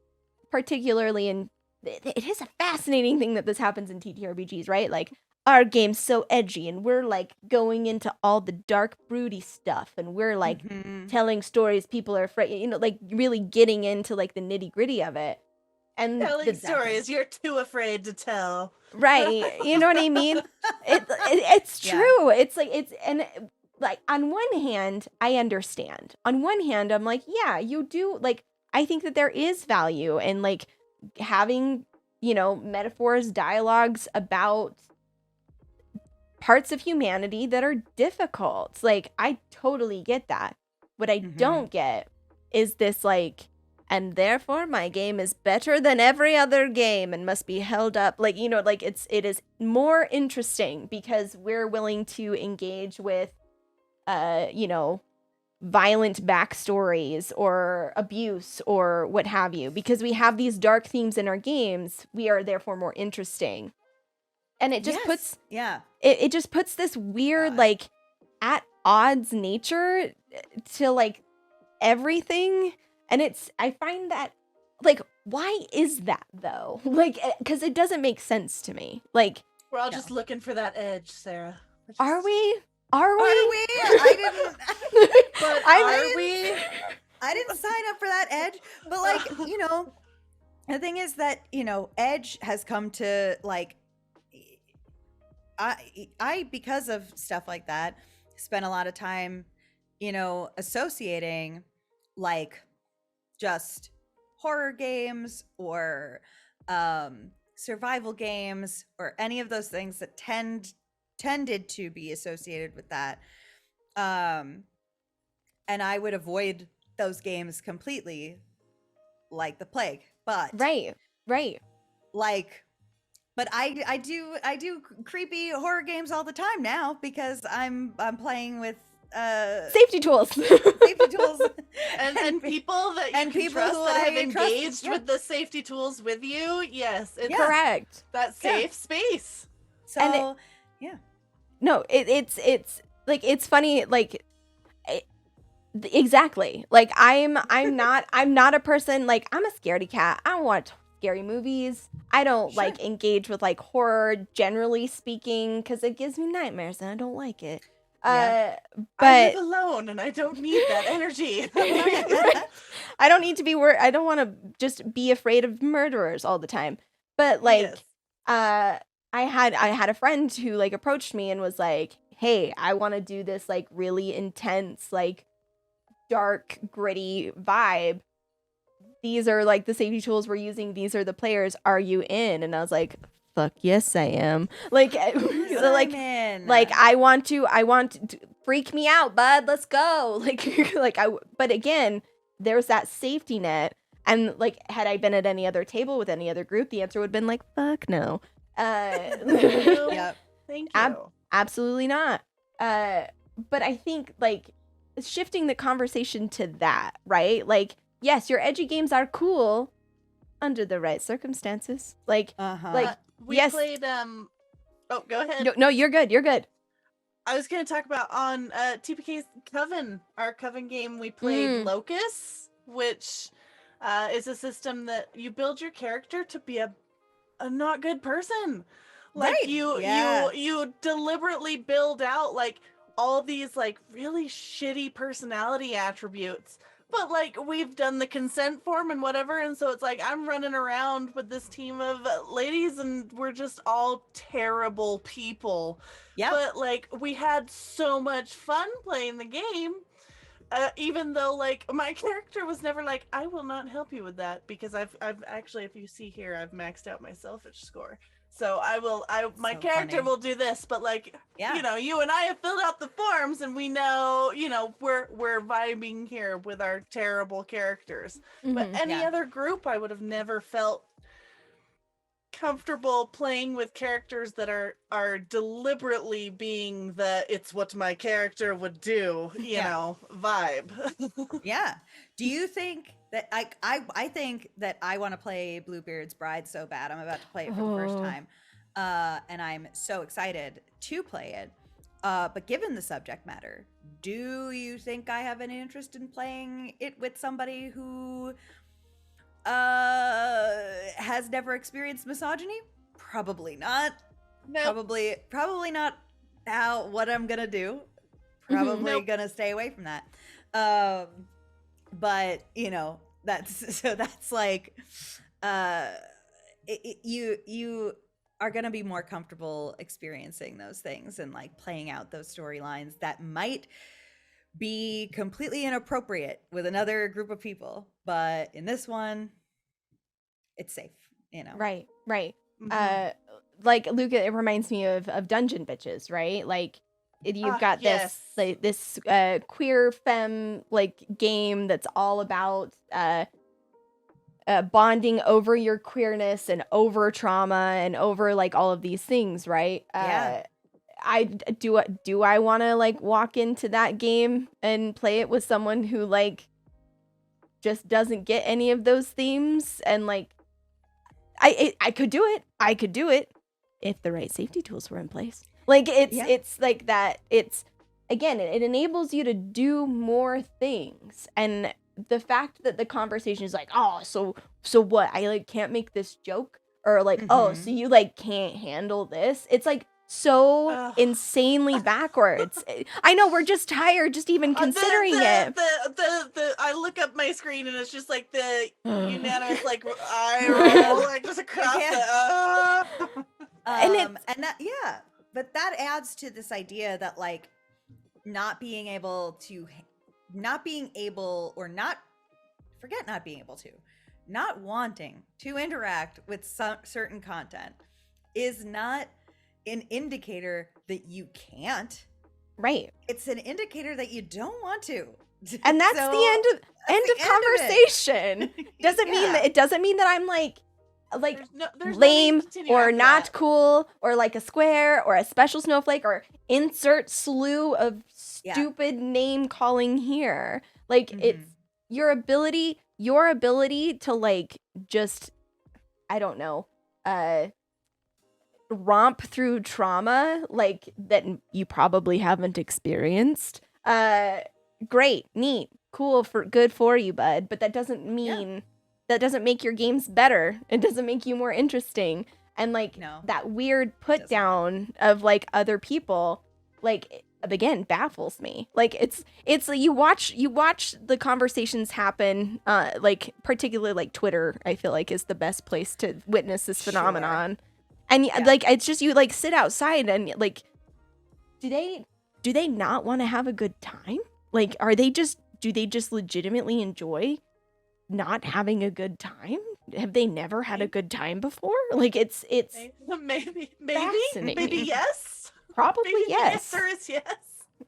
S1: particularly in it is a fascinating thing that this happens in TTRPGs, right? Like our game's so edgy and we're like going into all the dark broody stuff and we're like telling stories people are afraid, like really getting into like the nitty-gritty of it. And
S2: telling stories you're too afraid to tell.
S1: Right. You know what I mean? It's true. It's like like on one hand, I understand. On one hand, I'm like, yeah, you do, like I think that there is value in like having, metaphors, dialogues about parts of humanity that are difficult. Like, I totally get that. What I don't get is this like, and therefore my game is better than every other game and must be held up. Like, like it is more interesting because we're willing to engage with, violent backstories or abuse or what have you. Because we have these dark themes in our games, we are therefore more interesting. And it just puts it just puts this weird like at odds nature to like everything. And I find that like, why is that though? Like, because it doesn't make sense to me. Like,
S2: we're all just looking for that edge, Sarah.
S1: Are we?
S3: I didn't
S2: but
S3: I didn't sign up for that edge. But like, the thing is that, edge has come to like, I because of stuff like that spent a lot of time, associating like just horror games or survival games or any of those things that tended to be associated with that. And I would avoid those games completely like the plague. But
S1: right.
S3: Like, but I do creepy horror games all the time now because I'm playing with
S1: safety tools
S2: and people that you can trust that have engaged with the safety tools with you. Yes, it's
S1: correct.
S2: That safe space.
S3: So
S1: and no, it's like, it's funny, like exactly, like I'm not a person, like I'm a scaredy cat. I don't watch scary movies. I don't like engage with like horror generally speaking because it gives me nightmares and I don't like it. But
S2: I live alone and I don't need that energy.
S1: I don't need to be worried. I don't want to just be afraid of murderers all the time. But like, I had a friend who like approached me and was like, "Hey, I want to do this like really intense, like dark, gritty vibe. These are like the safety tools we're using. These are the players. Are you in?" And I was like, fuck yes, I am. Like, so like I want to freak me out, bud. Let's go. Like, but again, there's that safety net. And like, had I been at any other table with any other group, the answer would have been like, fuck no.
S3: Yep.
S2: Thank you.
S1: Absolutely not. But I think like shifting the conversation to that, right? Like, yes, your edgy games are cool under the right circumstances. Like,
S2: We
S1: yes.
S2: played oh, go ahead.
S1: No, you're good. You're good.
S2: I was going to talk about on TPK's Coven, our Coven game, we played Locus, which is a system that you build your character to be a not good person. Like
S3: right.
S2: you deliberately build out like all these like really shitty personality attributes. But like we've done the consent form and whatever, and so it's like I'm running around with this team of ladies and we're just all terrible people.
S3: Yeah.
S2: But like we had so much fun playing the game. Even though like my character was never like, I will not help you with that, because I've actually, if you see here, I've maxed out my selfish score. So my
S3: So
S2: character
S3: funny.
S2: will do this, but like, you know, you and I have filled out the forms and we know, you know, we're vibing here with our terrible characters. But any other group, I would have never felt comfortable playing with characters that are deliberately being the it's what my character would do, you know, vibe.
S3: Yeah. Do you think that I think that I want to play Bluebeard's Bride so bad. I'm about to play it for the first time. And I'm so excited to play it. But given the subject matter, do you think I have any interest in playing it with somebody who has never experienced misogyny? Probably not.
S2: Nope.
S3: Probably not what I'm gonna do. Probably gonna stay away from that. But you know, that's like you are gonna be more comfortable experiencing those things and like playing out those storylines that might be completely inappropriate with another group of people, but in this one it's safe, you know.
S1: Right. Like Luka, it reminds me of Dungeon Bitches, right? Like you've got this queer femme like game that's all about bonding over your queerness and over trauma and over like all of these things, right? Do I want to like walk into that game and play it with someone who like just doesn't get any of those themes? And like I could do it. I could do it if the right safety tools were in place. Like it's like that. It's again, it enables you to do more things. And the fact that the conversation is like, oh, so what? I like can't make this joke, or like, oh, so you like can't handle this. It's like so insanely backwards. I know, we're just tired just even considering it.
S2: I look up my screen and it's just like the unanimous like eye roll like just across
S3: but that adds to this idea that like not being able not wanting to interact with certain content is not an indicator that you can't.
S1: Right.
S3: It's an indicator that you don't want to.
S1: And that's the end of conversation. It doesn't mean that I'm like there's lame or not cool or like a square or a special snowflake or insert slew of stupid name calling here. Like it's your ability to like just, I don't know, romp through trauma like that you probably haven't experienced. Great, neat, cool, good for you, bud. But that doesn't mean that doesn't make your games better. It doesn't make you more interesting. And like that weird put down of like other people, like again, baffles me. Like it's you watch the conversations happen, like particularly like Twitter, I feel like is the best place to witness this phenomenon. And like it's just you like sit outside and like do they not want to have a good time? Like do they just legitimately enjoy not having a good time? Have they never had a good time before? Like it's
S2: maybe yes.
S1: Probably
S2: maybe
S1: yes.
S2: The answer is yes.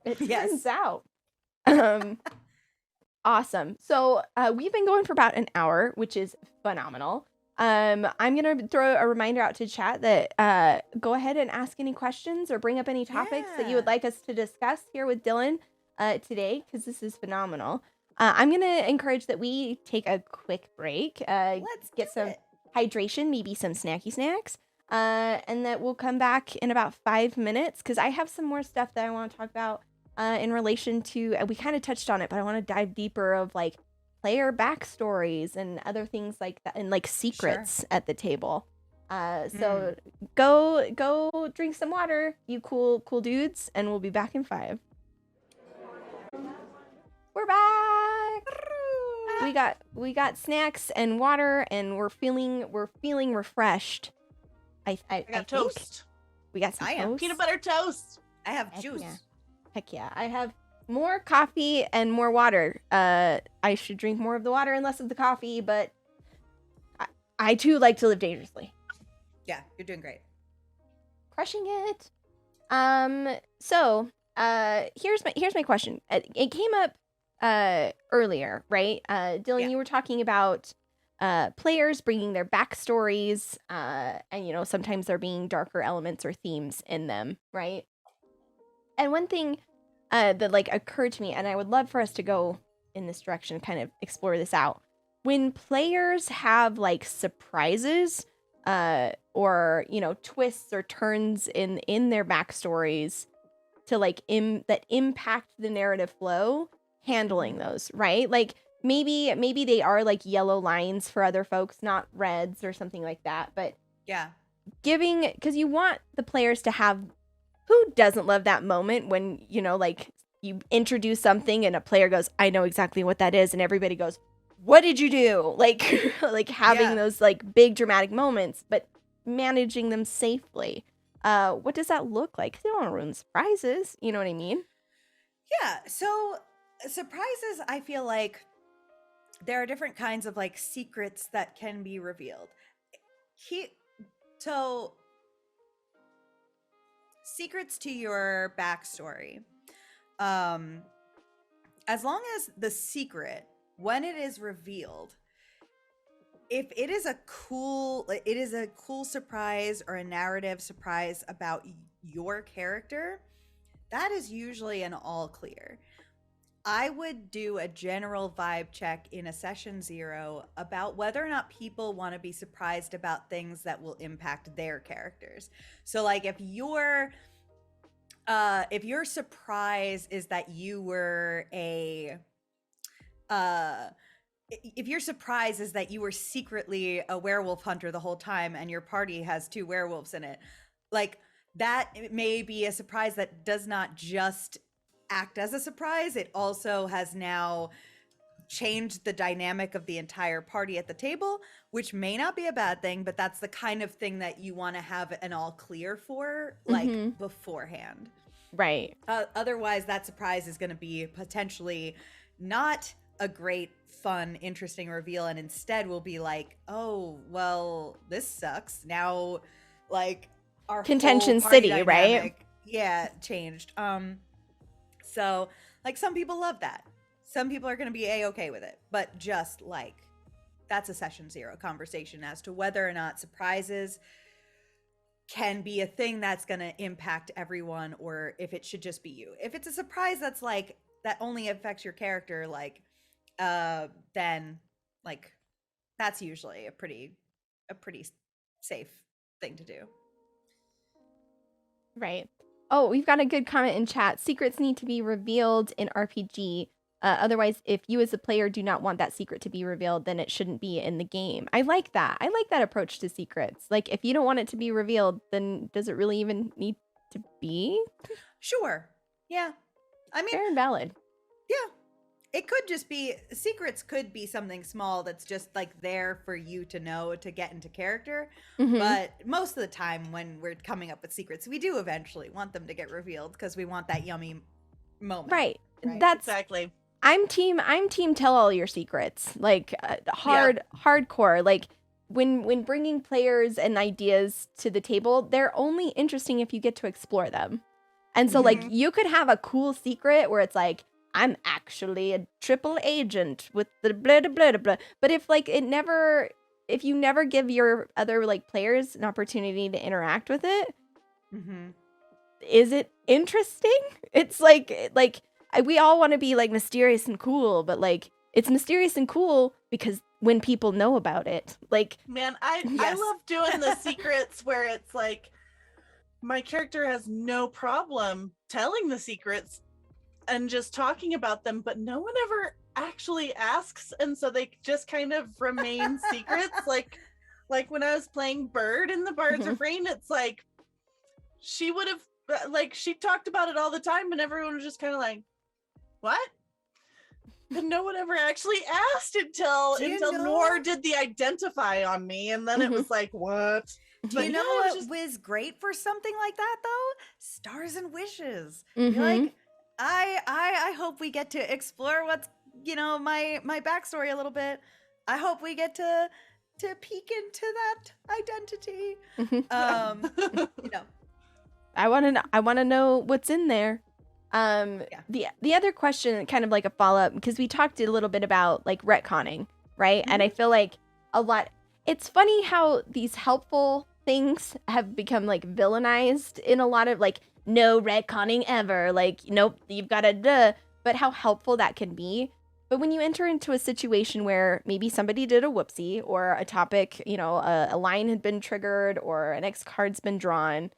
S1: It turns out. Awesome. So we've been going for about an hour, which is phenomenal. I'm gonna throw a reminder out to chat that go ahead and ask any questions or bring up any topics that you would like us to discuss here with Dillin today, because this is phenomenal. I'm gonna encourage that we take a quick break,
S3: Let's
S1: get
S3: do
S1: some
S3: it.
S1: hydration, maybe some snacky snacks, and that we'll come back in about 5 minutes because I have some more stuff that I want to talk about in relation to. We kind of touched on it, but I want to dive deeper of like player backstories and other things like that, and like secrets at the table. So go drink some water, you cool dudes, and we'll be back in 5. We're back. We got snacks and water, and we're feeling refreshed. I
S2: got
S1: think
S2: toast.
S1: we got some
S3: I am
S1: toast.
S2: Peanut butter toast.
S3: I have
S1: Heck
S3: juice.
S1: yeah. Heck yeah! I have more coffee and more water. I should drink more of the water and less of the coffee, but I too like to live dangerously.
S3: Yeah, you're doing great.
S1: Crushing it. So here's my question. It came up earlier, right? Dillin,
S3: Yeah.
S1: you were talking about players bringing their backstories, and sometimes there being darker elements or themes in them, right? And one thing that like occurred to me, and I would love for us to go in this direction, kind of explore this out. When players have like surprises, or twists or turns in their backstories to like that impact the narrative flow, handling those, right? Like maybe they are like yellow lines for other folks, not reds or something like that, but
S3: Yeah.
S1: because you want the players to have, who doesn't love that moment when like you introduce something and a player goes, I know exactly what that is, and everybody goes, what did you do? Like like having those like big dramatic moments, but managing them safely. What does that look like? 'Cause you don't want to ruin surprises, you know what I mean?
S3: Yeah. So surprises, I feel like there are different kinds of like secrets that can be revealed. So secrets to your backstory. As long as the secret, when it is revealed, if it is a cool surprise or a narrative surprise about your character, that is usually an all clear. I would do a general vibe check in a session 0 about whether or not people want to be surprised about things that will impact their characters. So like if your surprise is that you were if your surprise is that you were secretly a werewolf hunter the whole time and your party has 2 werewolves in it, like that may be a surprise that does not just act as a surprise. It also has now changed the dynamic of the entire party at the table, which may not be a bad thing, but that's the kind of thing that you want to have an all clear for, like beforehand.
S1: Right.
S3: Otherwise, that surprise is going to be potentially not a great, fun, interesting reveal, and instead will be like, oh, well, this sucks. Now, like, our
S1: Contention
S3: whole party
S1: City, right?
S3: dynamic, yeah, changed. So, like, some people love that. Some people are going to be A-okay with it. But just, like, that's a session 0 conversation as to whether or not surprises can be a thing that's going to impact everyone, or if it should just be you. If it's a surprise that's, like, that only affects your character, like, then, like, that's usually a pretty safe thing to do.
S1: Right. Oh, we've got a good comment in chat. Secrets need to be revealed in RPG. Otherwise, if you as a player do not want that secret to be revealed, then it shouldn't be in the game. I like that. I like that approach to secrets. Like, if you don't want it to be revealed, then does it really even need to be?
S3: Sure. Yeah. I mean,
S1: Fair and valid.
S3: yeah. It could just be, secrets could be something small that's just like there for you to know to get into character. But most of the time when we're coming up with secrets, we do eventually want them to get revealed because we want that yummy moment.
S1: Right.
S3: Right.
S1: That's
S2: Exactly.
S1: I'm team tell all your secrets. Like hardcore. Like when bringing players and ideas to the table, they're only interesting if you get to explore them. And so like you could have a cool secret where it's like, I'm actually a triple agent with the blah blah blah blah. But if you never give your other like players an opportunity to interact with it, is it interesting? It's like we all want to be like mysterious and cool, but like it's mysterious and cool because when people know about it, like
S2: Man, I
S3: Yes.
S2: love doing the secrets where it's like my character has no problem telling the secrets and just talking about them, but no one ever actually asks, and so they just kind of remain secrets. Like when I was playing Bird in the Bard's
S1: Mhm.
S2: Refrain, it's like she would have like she talked about it all the time, and everyone was just kind of like, "What?" And no one ever actually asked until
S3: Do you know-
S2: Nor did the identify on me, and then it
S1: Mhm.
S2: was like, "What?"
S3: Do
S2: But
S3: you know
S2: yeah, it
S3: what was great for something like that though? Stars and Wishes.
S1: Mhm.
S3: You're like, I hope we get to explore what's my backstory a little bit. I hope we get to peek into that identity.
S1: Mhm.
S3: You know.
S1: I want to know what's in there.
S3: Yeah.
S1: The other question, kind of like a follow up, because we talked a little bit about like retconning, right? And I feel like a lot. It's funny how these helpful things have become like villainized in a lot of like no retconning ever. Like nope, you've got to. But how helpful that can be. But when you enter into a situation where maybe somebody did a whoopsie or a topic, a line had been triggered or an X card's been drawn,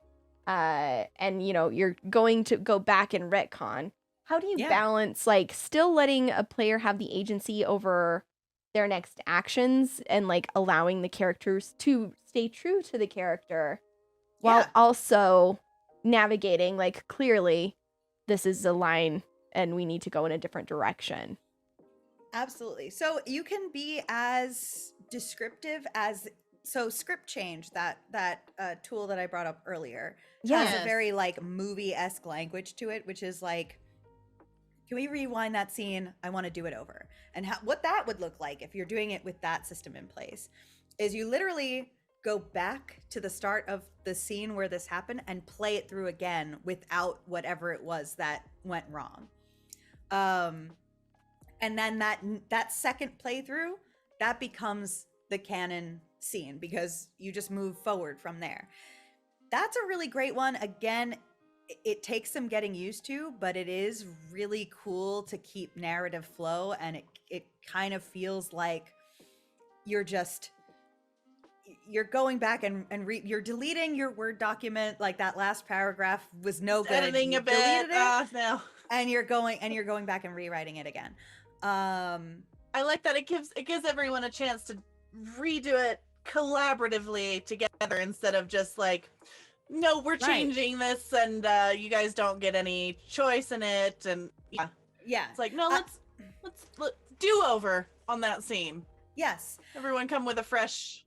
S1: and you're going to go back and retcon, how do you
S3: Yeah.
S1: balance like still letting a player have the agency over their next actions and like allowing the characters to stay true to the character while
S3: Yeah.
S1: also navigating like clearly this is a line and we need to go in a different direction?
S3: Absolutely. So you can be as descriptive as script change, that tool that I brought up earlier, has
S2: Yes.
S3: a very like movie-esque language to it, which is like, can we rewind that scene? I want to do it over. And what that would look like if you're doing it with that system in place is you literally go back to the start of the scene where this happened and play it through again without whatever it was that went wrong. And then that second playthrough, that becomes the canon scene because you just move forward from there. That's a really great one. Again, it takes some getting used to, but it is really cool to keep narrative flow, and it kind of feels like you're going back and you're deleting your Word document, like that last paragraph was no good.
S2: editing
S3: You
S2: a bit.
S3: deleted it,
S2: No.
S3: and you're going back and rewriting it again.
S2: I like that it gives everyone a chance to redo it collaboratively together instead of just like, no, we're changing this and you guys don't get any choice in it. And
S3: yeah,
S2: it's like, no, let's do over on that scene.
S3: Yes,
S2: Everyone come with a fresh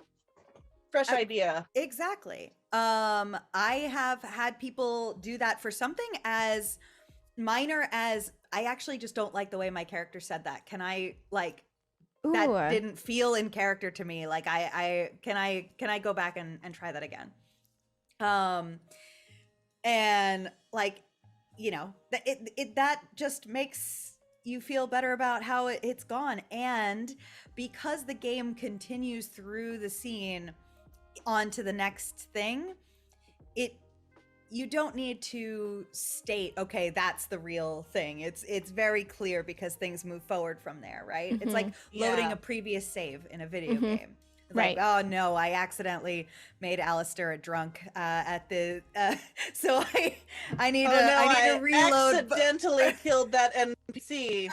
S2: idea.
S3: exactly. I have had people do that for something as minor as, I actually just don't like the way my character said that. Can I like that
S1: Ooh.
S3: didn't feel in character to me. Like can I go back and try that again? And like, that just makes you feel better about how it's gone. And because the game continues through the scene onto the next thing, you don't need to state, okay, that's the real thing. It's very clear because things move forward from there, right? It's like loading a previous save in a video game. It's
S1: Right.
S3: like, oh no, I accidentally made Alistair a drunk at the so I need to reload.
S2: Accidentally killed that NPC.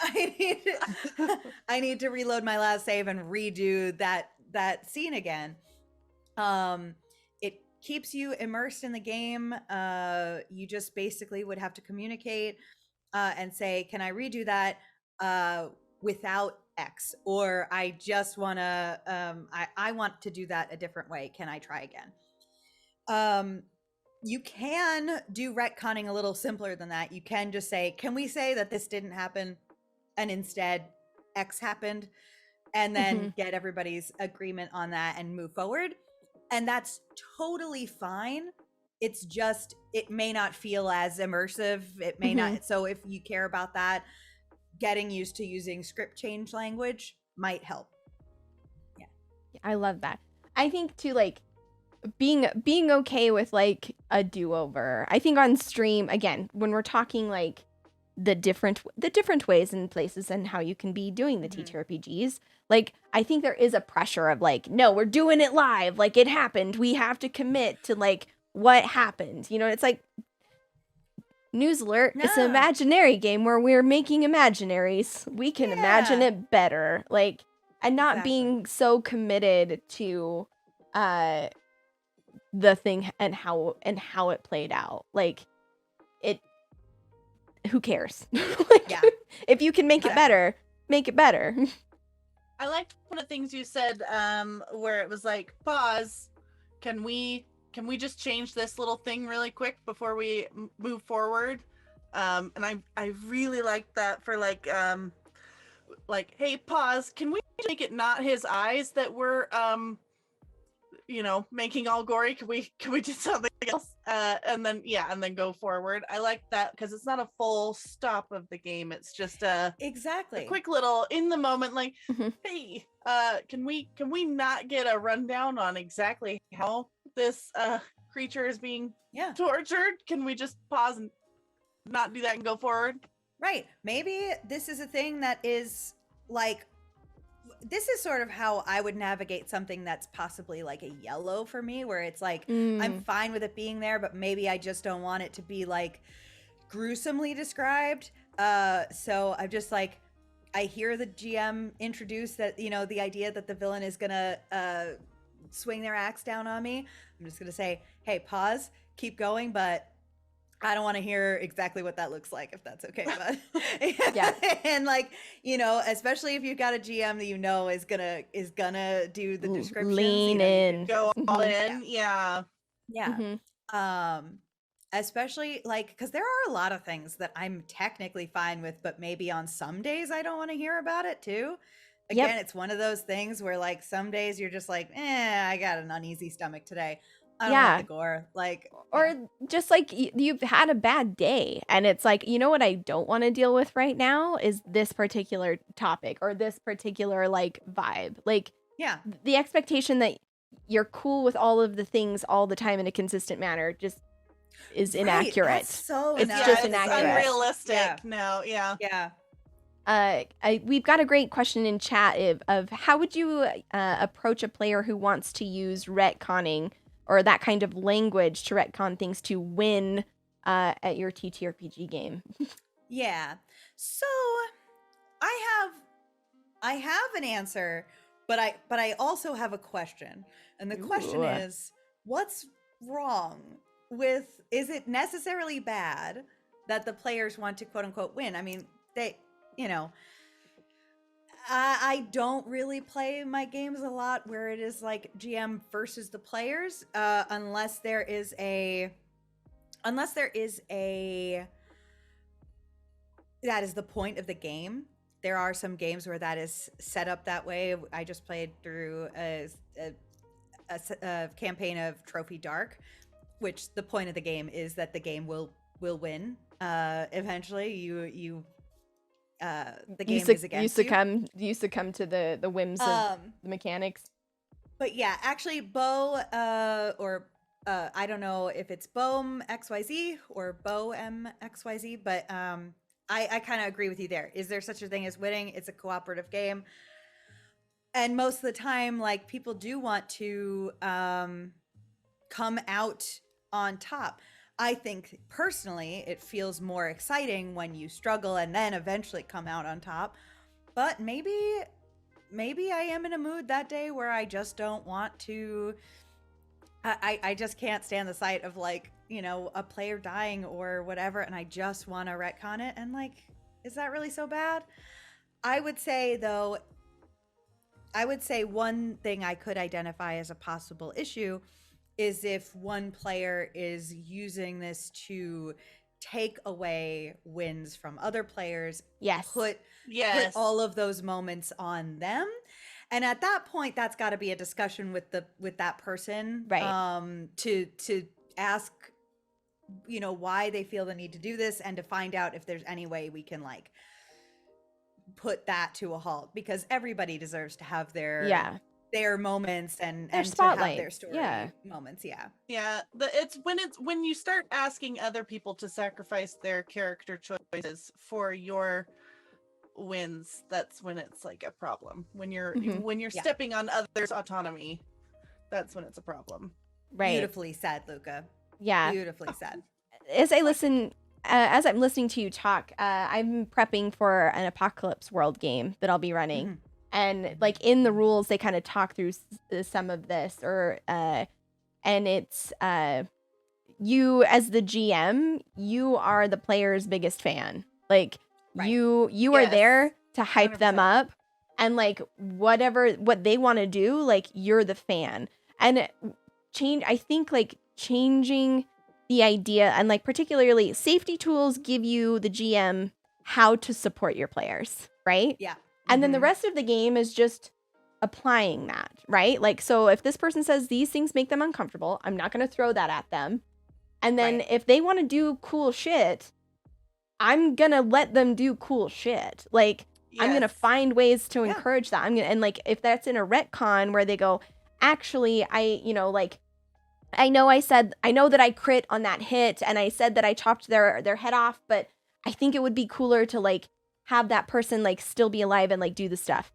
S3: I need to reload my last save and redo that scene again. It keeps you immersed in the game. You just basically would have to communicate and say, can I redo that without X? Or I just want to, I want to do that a different way. Can I try again? You can do retconning a little simpler than that. You can just say, can we say that this didn't happen and instead X happened? And then get everybody's agreement on that and move forward. And that's totally fine. It's just, it may not feel as immersive. It may not. So if you care about that, getting used to using script change language might help. Yeah.
S1: I love that. I think too, like being okay with like a do-over. I think on stream, again, when we're talking like the different ways and places and how you can be doing the TTRPGs. Like, I think there is a pressure of like, no, we're doing it live. Like, it happened. We have to commit to like what happened. You know, it's like news alert. It's an
S3: No.
S1: imaginary game where we're making imaginaries. We can imagine
S3: Yeah.
S1: it better. Like, and not
S3: Exactly.
S1: being so committed to the thing and how it played out. Like, it, who cares? Like,
S3: Yeah.
S1: if you can make it better, make it better.
S2: I liked one of the things you said, where it was like, pause. Can we just change this little thing really quick before we move forward? And I really liked that for like, hey, pause. Can we make it not his eyes that we're making all gory? Can we do something else? And then go forward. I like that because it's not a full stop of the game. It's just
S3: Exactly.
S2: a quick little in the moment, like,
S1: Mhm.
S2: hey, can we not get a rundown on exactly how this creature is being tortured? Can we just pause and not do that and go forward?
S3: Right. Maybe this is a thing that is like, this is sort of how I would navigate something that's possibly like a yellow for me, where it's like, I'm fine with it being there, but maybe I just don't want it to be like gruesomely described. So I'm just like, I hear the GM introduce that, the idea that the villain is gonna swing their axe down on me. I'm just gonna say, hey, pause, keep going, but I don't want to hear exactly what that looks like, if that's okay. But
S1: Yeah.
S3: And like, especially if you've got a GM that is gonna do the descriptions.
S1: Lean in.
S2: Go all in. Yeah.
S3: Especially like, because there are a lot of things that I'm technically fine with, but maybe on some days I don't want to hear about it too. Again, it's one of those things where like some days you're just like, I got an uneasy stomach today. I don't want the gore. Like,
S1: or just like you've had a bad day and it's like, you know what I don't want to deal with right now is this particular topic or this particular like vibe. Like, the expectation that you're cool with all of the things all the time in a consistent manner just is inaccurate.
S3: That's so
S1: it's just inaccurate.
S2: It's unrealistic. No,
S1: we've got a great question in chat of how would you approach a player who wants to use retconning or that kind of language to retcon things to win at your TTRPG game?
S3: So I have an answer, but I also have a question. And the question is, what's wrong with, is it necessarily bad that the players want to quote unquote win? I mean, they, I don't really play my games a lot where it is like GM versus the players, unless there is a that is the point of the game. There are some games where that is set up that way. I just played through a campaign of Trophy Dark, which the point of the game is that the game will win. Eventually, the game is against
S1: you succumb to the whims of the mechanics.
S3: But yeah, actually, Bo or I don't know if it's Bohm XYZ or Bo MXYZ, but I kind of agree with you there. Is there such a thing as winning? It's a cooperative game. And most of the time, like, people do want to come out on top. I think personally, it feels more exciting when you struggle and then eventually come out on top. But maybe I am in a mood that day where I just don't want to. I just can't stand the sight of like, a player dying or whatever, and I just want to retcon it. And like, is that really so bad? I would say one thing I could identify as a possible issue is if one player is using this to take away wins from other players, put all of those moments on them. And at that point, that's got to be a discussion with that person, right? To ask, why they feel the need to do this, and to find out if there's any way we can like put that to a halt, because everybody deserves to have their their moments and to have their
S1: spotlights,
S3: story
S1: yeah.
S3: moments. Yeah.
S2: Yeah, it's when you start asking other people to sacrifice their character choices for your wins, that's when it's like a problem. When you're
S3: Yeah.
S2: stepping on others' autonomy, that's when it's a problem.
S1: Right.
S3: Beautifully said, Luka.
S1: Yeah.
S3: Beautifully said.
S1: As I'm listening to you talk, I'm prepping for an Apocalypse World game that I'll be running. And like in the rules, they kind of talk through some of this, and it's you as the GM, you are the player's biggest fan. Like you are
S2: Yes.
S1: there to hype
S2: 100%.
S1: them up, and like what they want to do, like you're the fan. And I think like changing the idea, and like particularly safety tools give you, the GM, how to support your players, right?
S3: Yeah.
S1: And then the rest of the game is just applying that, right? Like, so if this person says these things make them uncomfortable, I'm not going to throw that at them. And then if they want to do cool shit, I'm going to let them do cool shit. Like, I'm going to find ways to encourage that. And like, if that's in a retcon where they go, actually, I know that I crit on that hit, and I said that I chopped their head off, but I think it would be cooler to like have that person like still be alive and like do the stuff.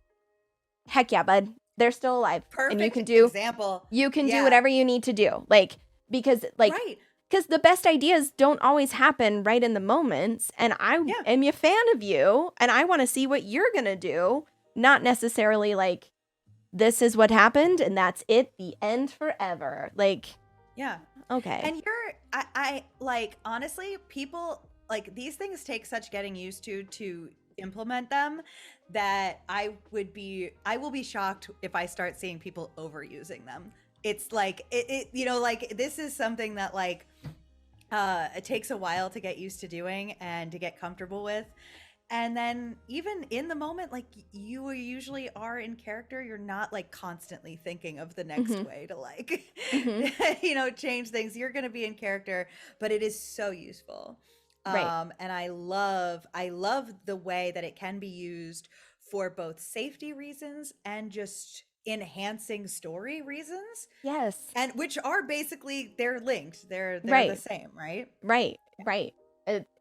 S1: Heck yeah, bud. They're still alive.
S3: Perfect
S1: and you can do
S3: example.
S1: You can do whatever you need to do. Like, because the best ideas don't always happen right in the moments, and I am a fan of you, and I want to see what you're going to do, not necessarily like this is what happened and that's it, the end forever. Like,
S3: yeah.
S1: Okay.
S3: And I like, honestly, people like these things take such getting used to implement them that I will be shocked if I start seeing people overusing them. It's like it like this is something that like it takes a while to get used to doing and to get comfortable with. And then even in the moment, like you usually are in character, you're not like constantly thinking of the next way to like, change things. You're going to be in character, but it is so useful.
S1: Right.
S3: And I love the way that it can be used for both safety reasons and just enhancing story reasons.
S1: Yes.
S3: And which are basically, they're linked. They're the same, right?
S1: Right.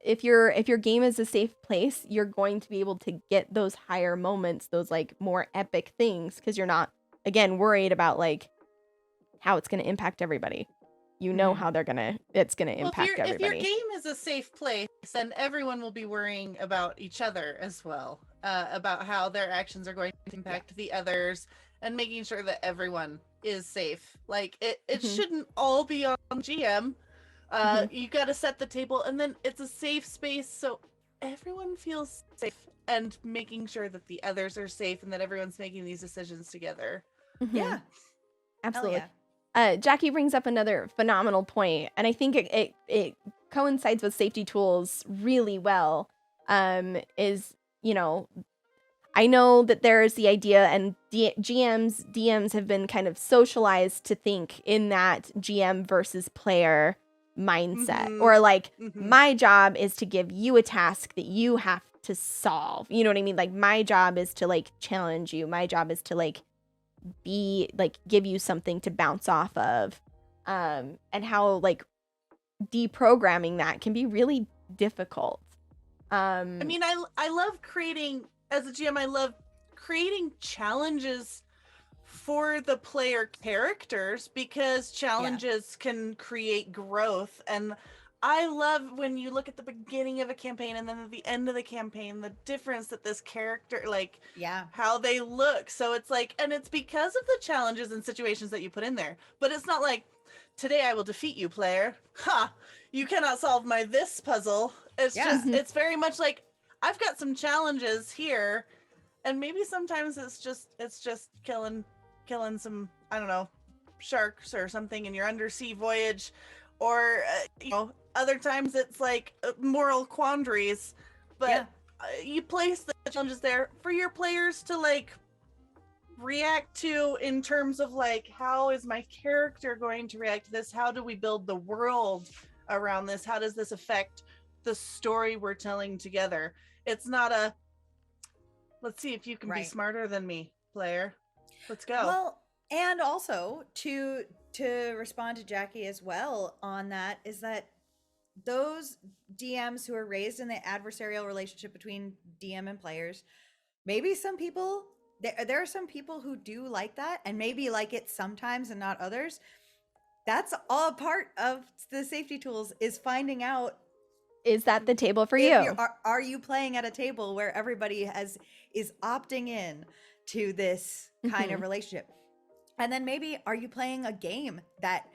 S1: If your game is a safe place, you're going to be able to get those higher moments, those like more epic things, because you're not, again, worried about like how it's going to impact everybody. You know how it's going to impact everybody.
S2: If your game is a safe place, then everyone will be worrying about each other as well, about how their actions are going to impact the others, and making sure that everyone is safe. Like it shouldn't all be on GM. You got to set the table, and then it's a safe space so everyone feels safe, and making sure that the others are safe and that everyone's making these decisions together.
S3: Yeah,
S1: absolutely. Jackie brings up another phenomenal point, and I think it coincides with safety tools really well. Is, I know that there is the idea, and DMs have been kind of socialized to think in that GM versus player mindset, or like my job is to give you a task that you have to solve. You know what I mean? Like my job is to like challenge you. My job is to like be like give you something to bounce off of, and how like deprogramming that can be really difficult.
S2: I mean, I love creating, as a GM, I love creating challenges for the player characters, because challenges can create growth. And I love when you look at the beginning of a campaign and then at the end of the campaign, the difference that this character, like, how they look. So it's like, and it's because of the challenges and situations that you put in there. But it's not like, today I will defeat you, player. Ha! You cannot solve this puzzle. It's just, it's very much like, I've got some challenges here, and maybe sometimes it's just killing some, I don't know, sharks or something in your undersea voyage, or other times it's like moral quandaries. But you place the challenges there for your players to like react to, in terms of like, how is my character going to react to this? How do we build the world around this? How does this affect the story we're telling together? It's not a, let's see if you can be smarter than me, player. Let's go.
S3: Well, And also to respond to Jackie as well on that is that those DMs who are raised in the adversarial relationship between DM and players, maybe some people there are some people who do like that and maybe like it sometimes and not others. That's all part of the safety tools, is finding out,
S1: Is that the table for
S3: if
S1: you?
S3: are you playing at a table where everybody is opting in to this kind of relationship? And then maybe, are you playing a game that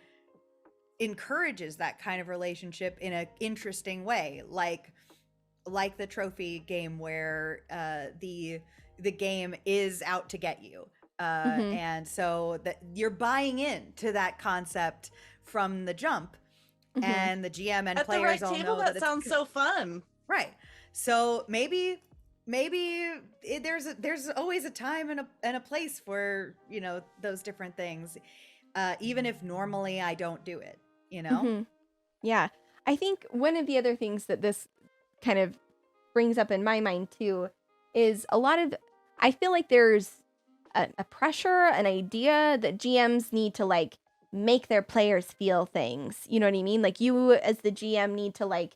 S3: encourages that kind of relationship in an interesting way, like the trophy game where the game is out to get you, and so that you're buying in to that concept from the jump, and the GM and
S2: At the
S3: players
S2: right
S3: all
S2: table,
S3: know
S2: that
S3: that
S2: sounds so fun.
S3: right. So maybe there's always a time and a place for, you know, those different things, even if normally I don't do it, you know.
S1: Yeah. I think one of the other things that this kind of brings up in my mind too is I feel like there's a pressure, an idea that GMs need to like make their players feel things. You know what I mean? Like you as the GM need to like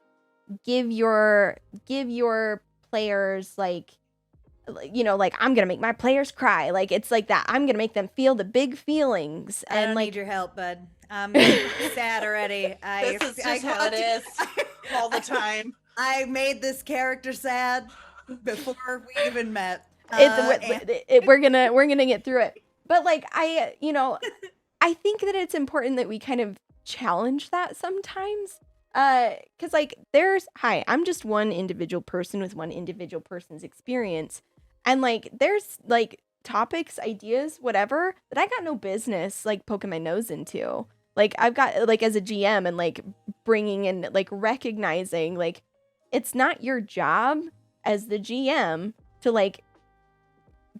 S1: give your players like you know, like I'm gonna make my players cry. Like it's like that. I'm gonna make them feel the big feelings.
S3: I
S1: And
S3: don't
S1: like
S3: need your help, bud. I'm sad already.
S2: This is just how it is all the time.
S3: I made this character sad before we even met.
S1: we're gonna get through it. But like I think that it's important that we kind of challenge that sometimes. Cause like I'm just one individual person with one individual person's experience. And like there's like topics, ideas, whatever, that I got no business like poking my nose into. Like I've got like as a GM and like bringing in like recognizing like it's not your job as the GM to like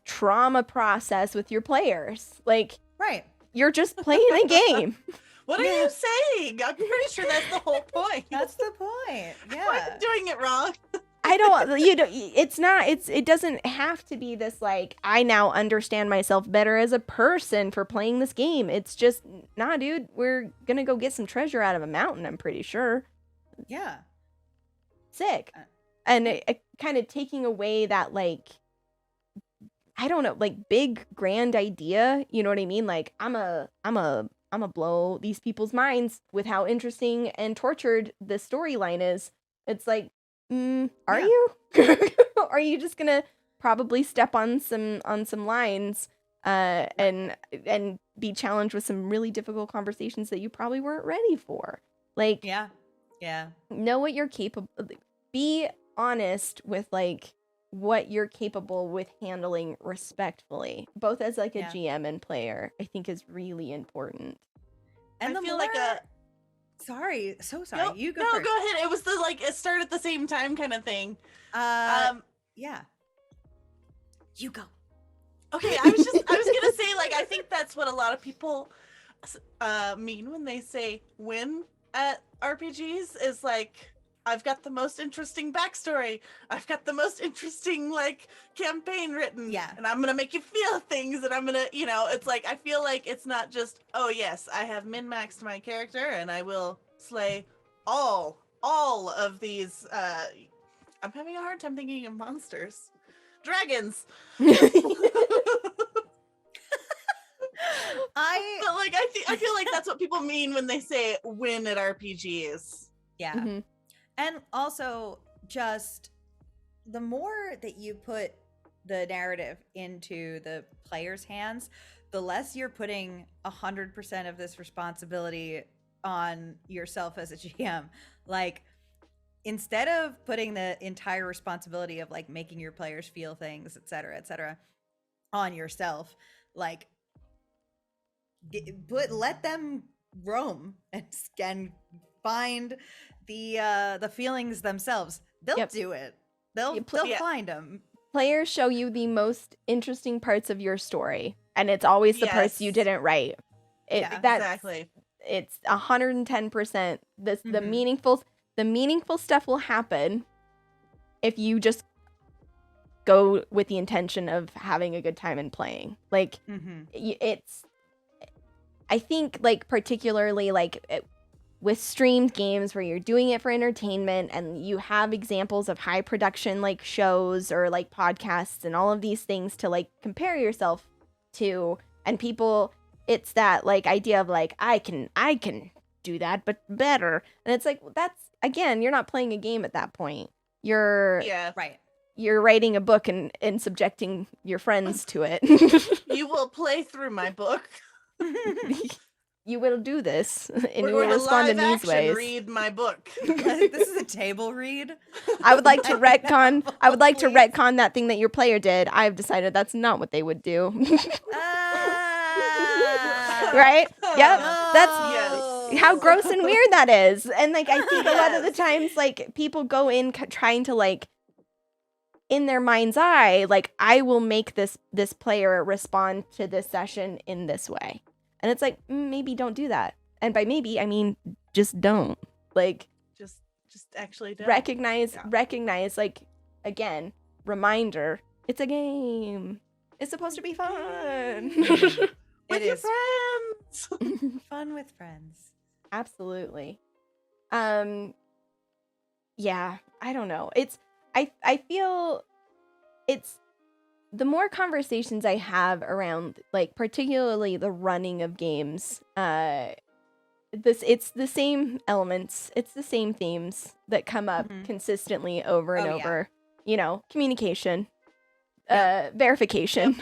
S1: trauma process with your players. Like
S3: Right.
S1: you're just playing a game.
S2: What are you saying? I'm pretty sure that's the whole point.
S3: That's the point. Yeah.
S2: I'm doing it wrong.
S1: It doesn't have to be this like I now understand myself better as a person for playing this game. It's just, nah, dude, we're gonna go get some treasure out of a mountain, I'm pretty sure.
S3: Yeah.
S1: Sick. And it kind of taking away that like, I don't know, like big grand idea, you know what I mean? Like I'm a blow these people's minds with how interesting and tortured the storyline is. It's like, are you? Are you just gonna probably step on some lines and be challenged with some really difficult conversations that you probably weren't ready for? Like,
S3: Yeah.
S1: know what you're capable. Be honest with like what you're capable with handling respectfully, both as like a GM and player. I think is really important.
S3: And
S2: I feel like a
S3: sorry, so sorry.
S2: No,
S3: you go
S2: no,
S3: first.
S2: go ahead. It was the like it started at the same time kind of thing.
S3: Yeah. You go.
S2: Okay, I was gonna say like I think that's what a lot of people mean when they say win at RPGs is like I've got the most interesting backstory. I've got the most interesting like campaign written.
S3: Yeah.
S2: And I'm gonna make you feel things and I'm gonna, you know, it's like I feel like it's not just, oh yes, I have min-maxed my character and I will slay all of these I'm having a hard time thinking of monsters. Dragons. But like I feel like that's what people mean when they say win at RPGs.
S3: Yeah.
S1: Mm-hmm.
S3: And also, just the more that you put the narrative into the player's hands, the less you're putting 100% of this responsibility on yourself as a GM. Like, instead of putting the entire responsibility of like making your players feel things, et cetera, on yourself, like, let them roam and find the feelings themselves. They'll do it. They'll find them.
S1: Players show you the most interesting parts of your story, and it's always the parts you didn't write.
S2: Exactly.
S1: It's 110%. The meaningful stuff will happen if you just go with the intention of having a good time and playing. Like I think like particularly like with streamed games where you're doing it for entertainment and you have examples of high production like shows or like podcasts and all of these things to like compare yourself to, and people, it's that like idea of like I can do that but better, and it's like that's, again, you're not playing a game at that point. You're
S3: Right.
S1: You're writing a book and subjecting your friends to it.
S2: You will play through my book.
S1: You will do this, and
S2: We're
S1: you will
S2: going to
S1: respond in
S2: live
S1: these
S2: action
S1: ways.
S2: read my book.
S3: This is a table read.
S1: I would like to retcon. I would like to
S3: Please.
S1: retcon that thing that your player did. I've decided that's not what they would do. Right? Yep. That's
S2: Yes.
S1: how gross and weird that is. And like I think a lot of the times, like people go in trying to like, in their mind's eye, like I will make this player respond to this session in this way. And it's like, maybe don't do that. And by maybe, I mean, just don't. Like,
S2: Just actually don't.
S1: recognize, like, again, reminder, it's a game. It's supposed to be fun.
S2: With
S3: It
S2: your
S3: is
S2: friends.
S3: fun with friends.
S1: Absolutely. Yeah, I don't know. I feel it's, the more conversations I have around, like, particularly the running of games, it's the same elements, it's the same themes that come up consistently over and over. You know, communication, verification,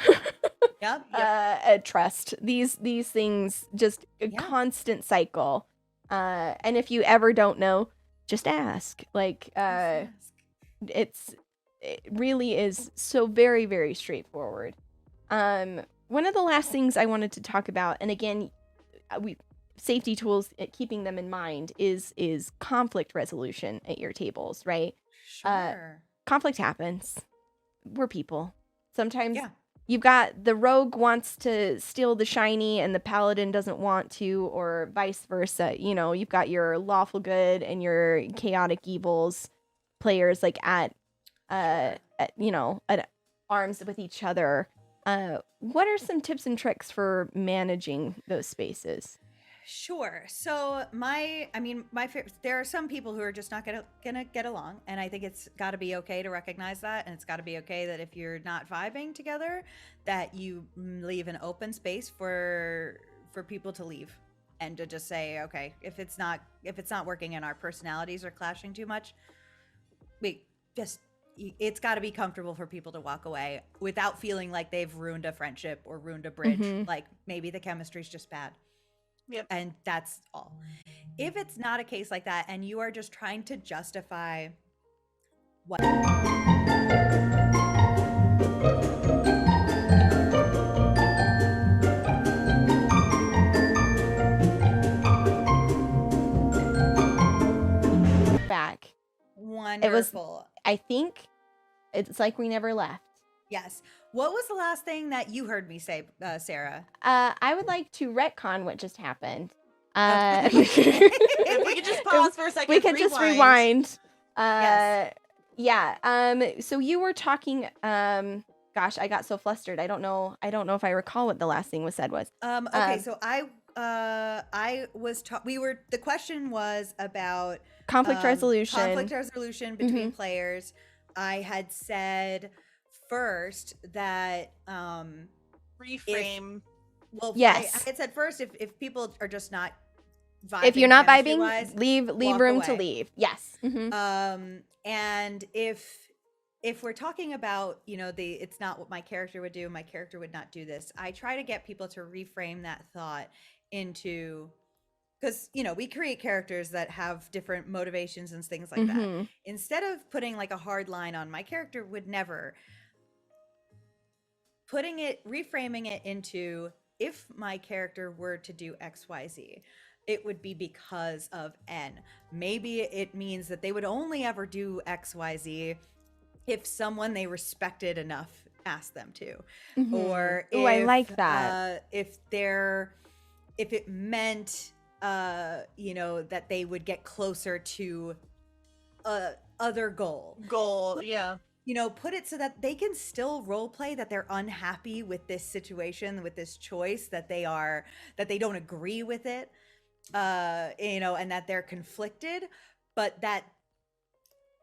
S1: trust. These things, just a constant cycle. And if you ever don't know, just ask. Like, it really is so very, very straightforward. One of the last things I wanted to talk about, and again, safety tools, keeping them in mind, is conflict resolution at your tables, right?
S3: Sure.
S1: Conflict happens. We're people. Sometimes you've got the rogue wants to steal the shiny and the paladin doesn't want to, or vice versa. You know, you've got your lawful good and your chaotic evils players like at arms with each other. What are some tips and tricks for managing those spaces?
S3: Sure. So there are some people who are just not gonna get along, and I think it's got to be okay to recognize that, and it's got to be okay that if you're not vibing together, that you leave an open space for people to leave, and to just say, okay, if it's not working and our personalities are clashing too much, it's got to be comfortable for people to walk away without feeling like they've ruined a friendship or ruined a bridge. Like maybe the chemistry's just bad.
S2: Yep.
S3: And that's all. If it's not a case like that and you are just trying to justify what
S1: back.
S3: Wonderful.
S1: I think it's like we never left.
S3: Yes. What was the last thing that you heard me say, Sarah?
S1: I would like to retcon what just happened.
S2: If we could just pause for a second.
S1: We could just rewind.
S3: Yes.
S1: Yeah. So you were talking. Gosh, I got so flustered. I don't know if I recall what the last thing was said was.
S3: Okay. So I was. The question was about
S1: conflict resolution.
S3: Conflict resolution between players. I had said first that
S2: reframe.
S1: Yes.
S3: I had said first if people are just not vibing,
S1: if you're not vibing,
S3: wise,
S1: leave room
S3: away.
S1: to leave. Yes.
S3: And if we're talking about, it's not what my character would do, my character would not do this, I try to get people to reframe that thought into, because we create characters that have different motivations and things like that. Instead of putting like a hard line on, my character would never, reframing it into, if my character were to do XYZ, it would be because of N. Maybe it means that they would only ever do XYZ if someone they respected enough asked them to. Or if,
S1: I like that.
S3: If it meant that they would get closer to other goal.
S2: Yeah.
S3: put it so that they can still role play that they're unhappy with this situation, with this choice, that they don't agree with it, and that they're conflicted, but that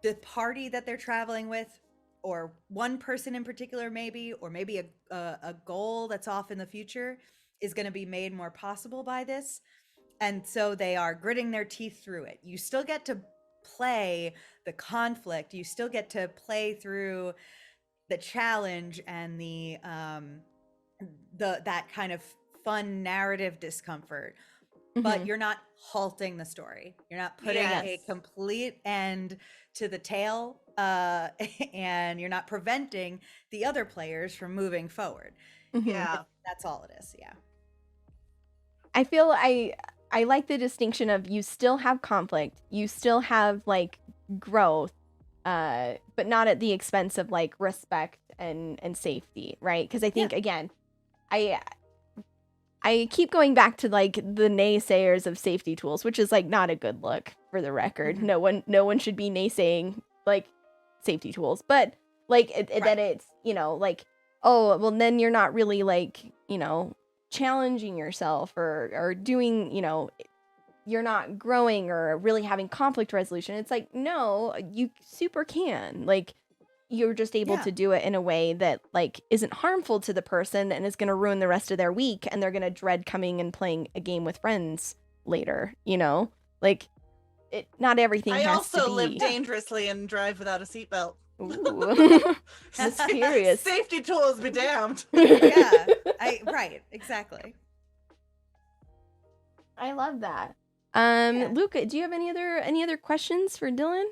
S3: the party that they're traveling with, or one person in particular, maybe, or maybe a goal that's off in the future, is going to be made more possible by this. And so they are gritting their teeth through it. You still get to play the conflict. You still get to play through the challenge and that kind of fun narrative discomfort. But you're not halting the story. You're not putting a complete end to the tale, and you're not preventing the other players from moving forward.
S2: Yeah.
S3: That's all it is. Yeah.
S1: I feel I like the distinction of you still have conflict, you still have like growth, but not at the expense of like respect and safety, right? Because I think again, I keep going back to like the naysayers of safety tools, which is like not a good look for the record. No one should be naysaying like safety tools, but like that it's, like, oh, well then you're not really like, challenging yourself or doing, you're not growing or really having conflict resolution. It's like, no, you super can. Like, you're just able to do it in a way that like isn't harmful to the person and is going to ruin the rest of their week, and they're going to dread coming and playing a game with friends later, like not everything
S2: I
S1: has
S2: also
S1: to be.
S2: live dangerously and drive without a seatbelt.
S1: Ooh. Mysterious.
S2: Safety tools be damned.
S3: Right, exactly.
S1: I love that. Luka, do you have any other questions for Dillin?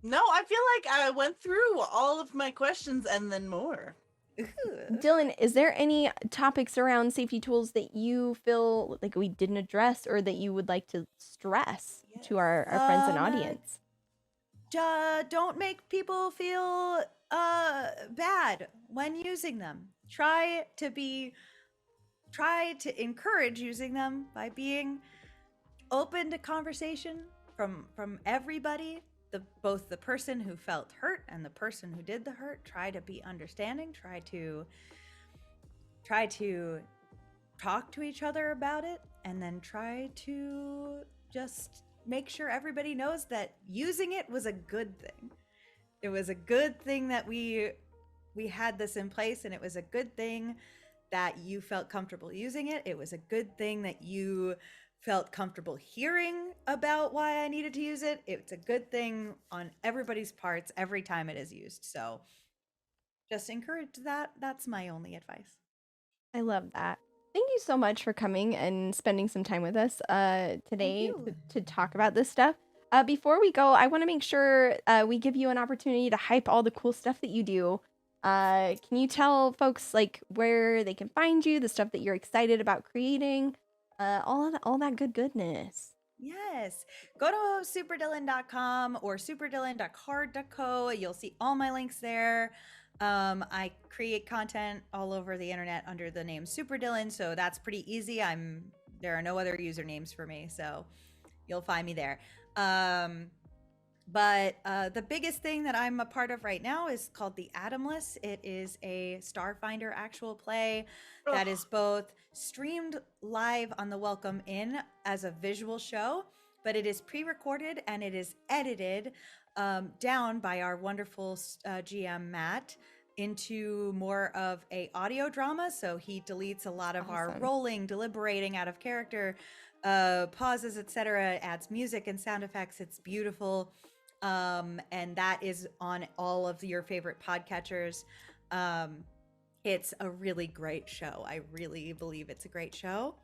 S2: No, I feel like I went through all of my questions and then more.
S1: Dillin, is there any topics around safety tools that you feel like we didn't address or that you would like to stress to our friends and audience?
S3: Don't make people feel bad when using them. Try to encourage using them by being open to conversation from everybody. Both the person who felt hurt and the person who did the hurt. Try to be understanding. Try to talk to each other about it, and then try to just make sure everybody knows that using it was a good thing. It was a good thing that we had this in place, and it was a good thing that you felt comfortable using it. It was a good thing that you felt comfortable hearing about why I needed to use it. It's a good thing on everybody's parts every time it is used. So just encourage that. That's my only advice.
S1: I love that. Thank you so much for coming and spending some time with us today to talk about this stuff. Before we go, I want to make sure we give you an opportunity to hype all the cool stuff that you do. Can you tell folks like where they can find you, the stuff that you're excited about creating? All that goodness.
S3: Yes. Go to superdillin.com or superdillin.card.co. You'll see all my links there. I create content all over the internet under the name SuperDillin, so that's pretty easy. There are no other usernames for me, so you'll find me there. But the biggest thing that I'm a part of right now is called the Atomless. It is a Starfinder actual play that is both streamed live on the Welcome Inn as a visual show, but it is pre-recorded and it is edited down by our wonderful GM Matt into more of a audio drama. So he deletes a lot of our rolling, deliberating out of character, pauses, etc., adds music and sound effects. It's beautiful. And that is on all of your favorite podcatchers. It's a really great show. I really believe it's a great show.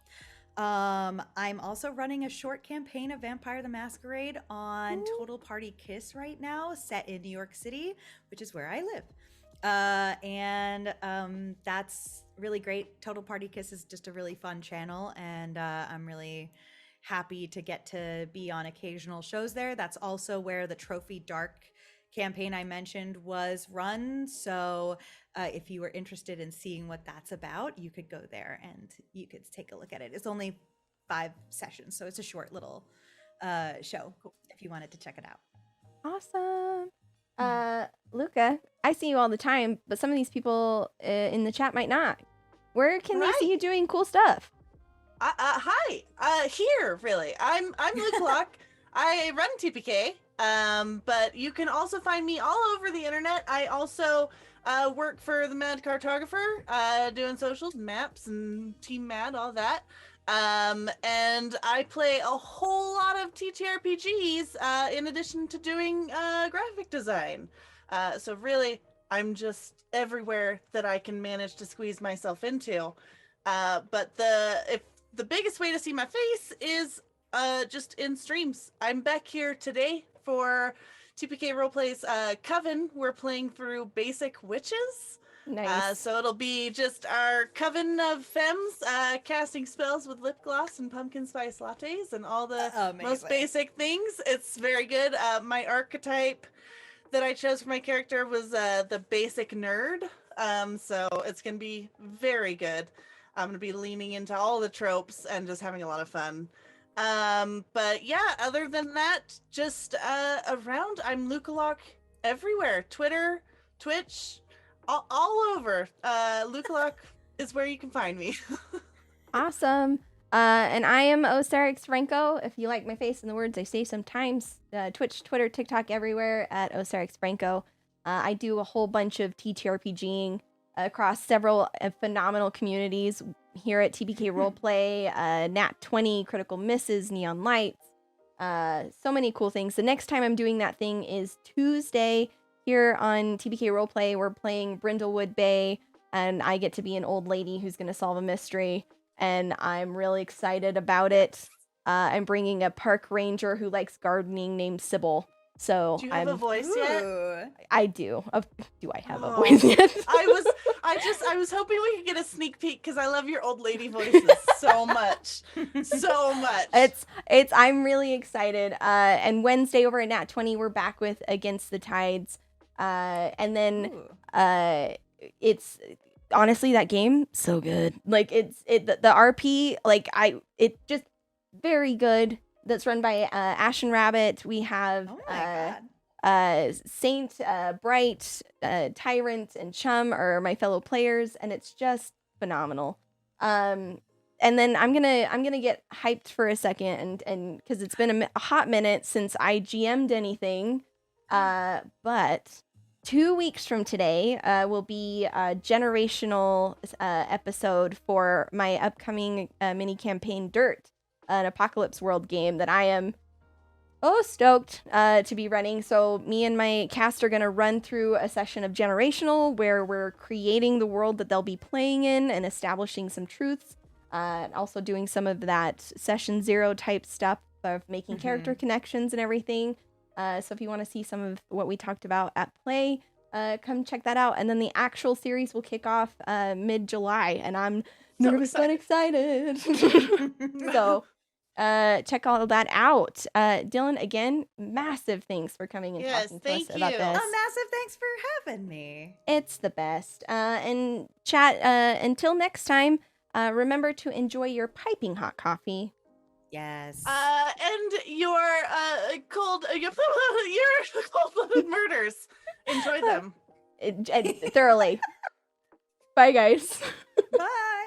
S3: I'm also running a short campaign of Vampire the Masquerade on Total Party Kiss right now, set in New York City, which is where I live. And that's really great. Total Party Kiss is just a really fun channel, and I'm really happy to get to be on occasional shows there. That's also where the Trophy Dark campaign I mentioned was run. So if you were interested in seeing what that's about, you could go there and you could take a look at it. It's only 5 sessions, so it's a short little show if you wanted to check it out.
S1: Awesome. Luka, I see you all the time, but some of these people in the chat might not. Where can they see you doing cool stuff?
S2: Hi. Here, really. I'm Luke Locke. I run TPK. But you can also find me all over the internet. I also work for the Mad Cartographer, doing socials, maps, and Team Mad, all that. And I play a whole lot of TTRPGs in addition to doing graphic design. So really, I'm just everywhere that I can manage to squeeze myself into. But the biggest way to see my face is just in streams. I'm back here today for TPK Roleplay's Coven. We're playing through Basic Witches.
S1: Nice.
S2: So it'll be just our coven of femmes casting spells with lip gloss and pumpkin spice lattes and all the most basic things. It's very good. My archetype that I chose for my character was the basic nerd. So it's going to be very good. I'm going to be leaning into all the tropes and just having a lot of fun. But yeah, other than that, just around, I'm Luka Locke everywhere. Twitter, Twitch, all over. Luka Locke is where you can find me.
S1: Awesome. And I am Sarah Franco. If you like my face and the words I say sometimes, Twitch, Twitter, TikTok, everywhere at Sarah Franco. I do a whole bunch of TTRPGing across several phenomenal communities here at TPK Roleplay, Nat 20, Critical Misses, Neon Lights, so many cool things. The next time I'm doing that thing is Tuesday here on TPK Roleplay. We're playing Brindlewood Bay, and I get to be an old lady who's going to solve a mystery, and I'm really excited about it. I'm bringing a park ranger who likes gardening named Sybil. So
S2: do you have a voice yet?
S1: I do. Do I have a voice yet?
S2: I was hoping we could get a sneak peek because I love your old lady voices so much. So much.
S1: I'm really excited. And Wednesday over at Nat 20, we're back with Against the Tides. And then it's honestly that game so good. Like the RP, like it's just very good. That's run by Ashen Rabbit. We have Saint, Bright, Tyrant, and Chum are my fellow players, and it's just phenomenal. And then I'm gonna get hyped for a second, and because it's been a hot minute since I GM'd anything, but 2 weeks from today will be a generational episode for my upcoming mini campaign Dirt, an Apocalypse World game that I am stoked to be running. So me and my cast are going to run through a session of Generational where we're creating the world that they'll be playing in and establishing some truths. Also doing some of that session 0 type stuff of making character connections and everything. So if you want to see some of what we talked about at play, come check that out. And then the actual series will kick off mid-July, and I'm nervous but excited. So check all of that out. Dillin, again, massive thanks for coming and talking to us about this.
S3: Massive thanks for having me.
S1: It's the best. And chat, until next time, remember to enjoy your piping hot coffee.
S3: Yes.
S2: And your cold-blooded murders. Enjoy them.
S1: Thoroughly. Bye, guys.
S3: Bye.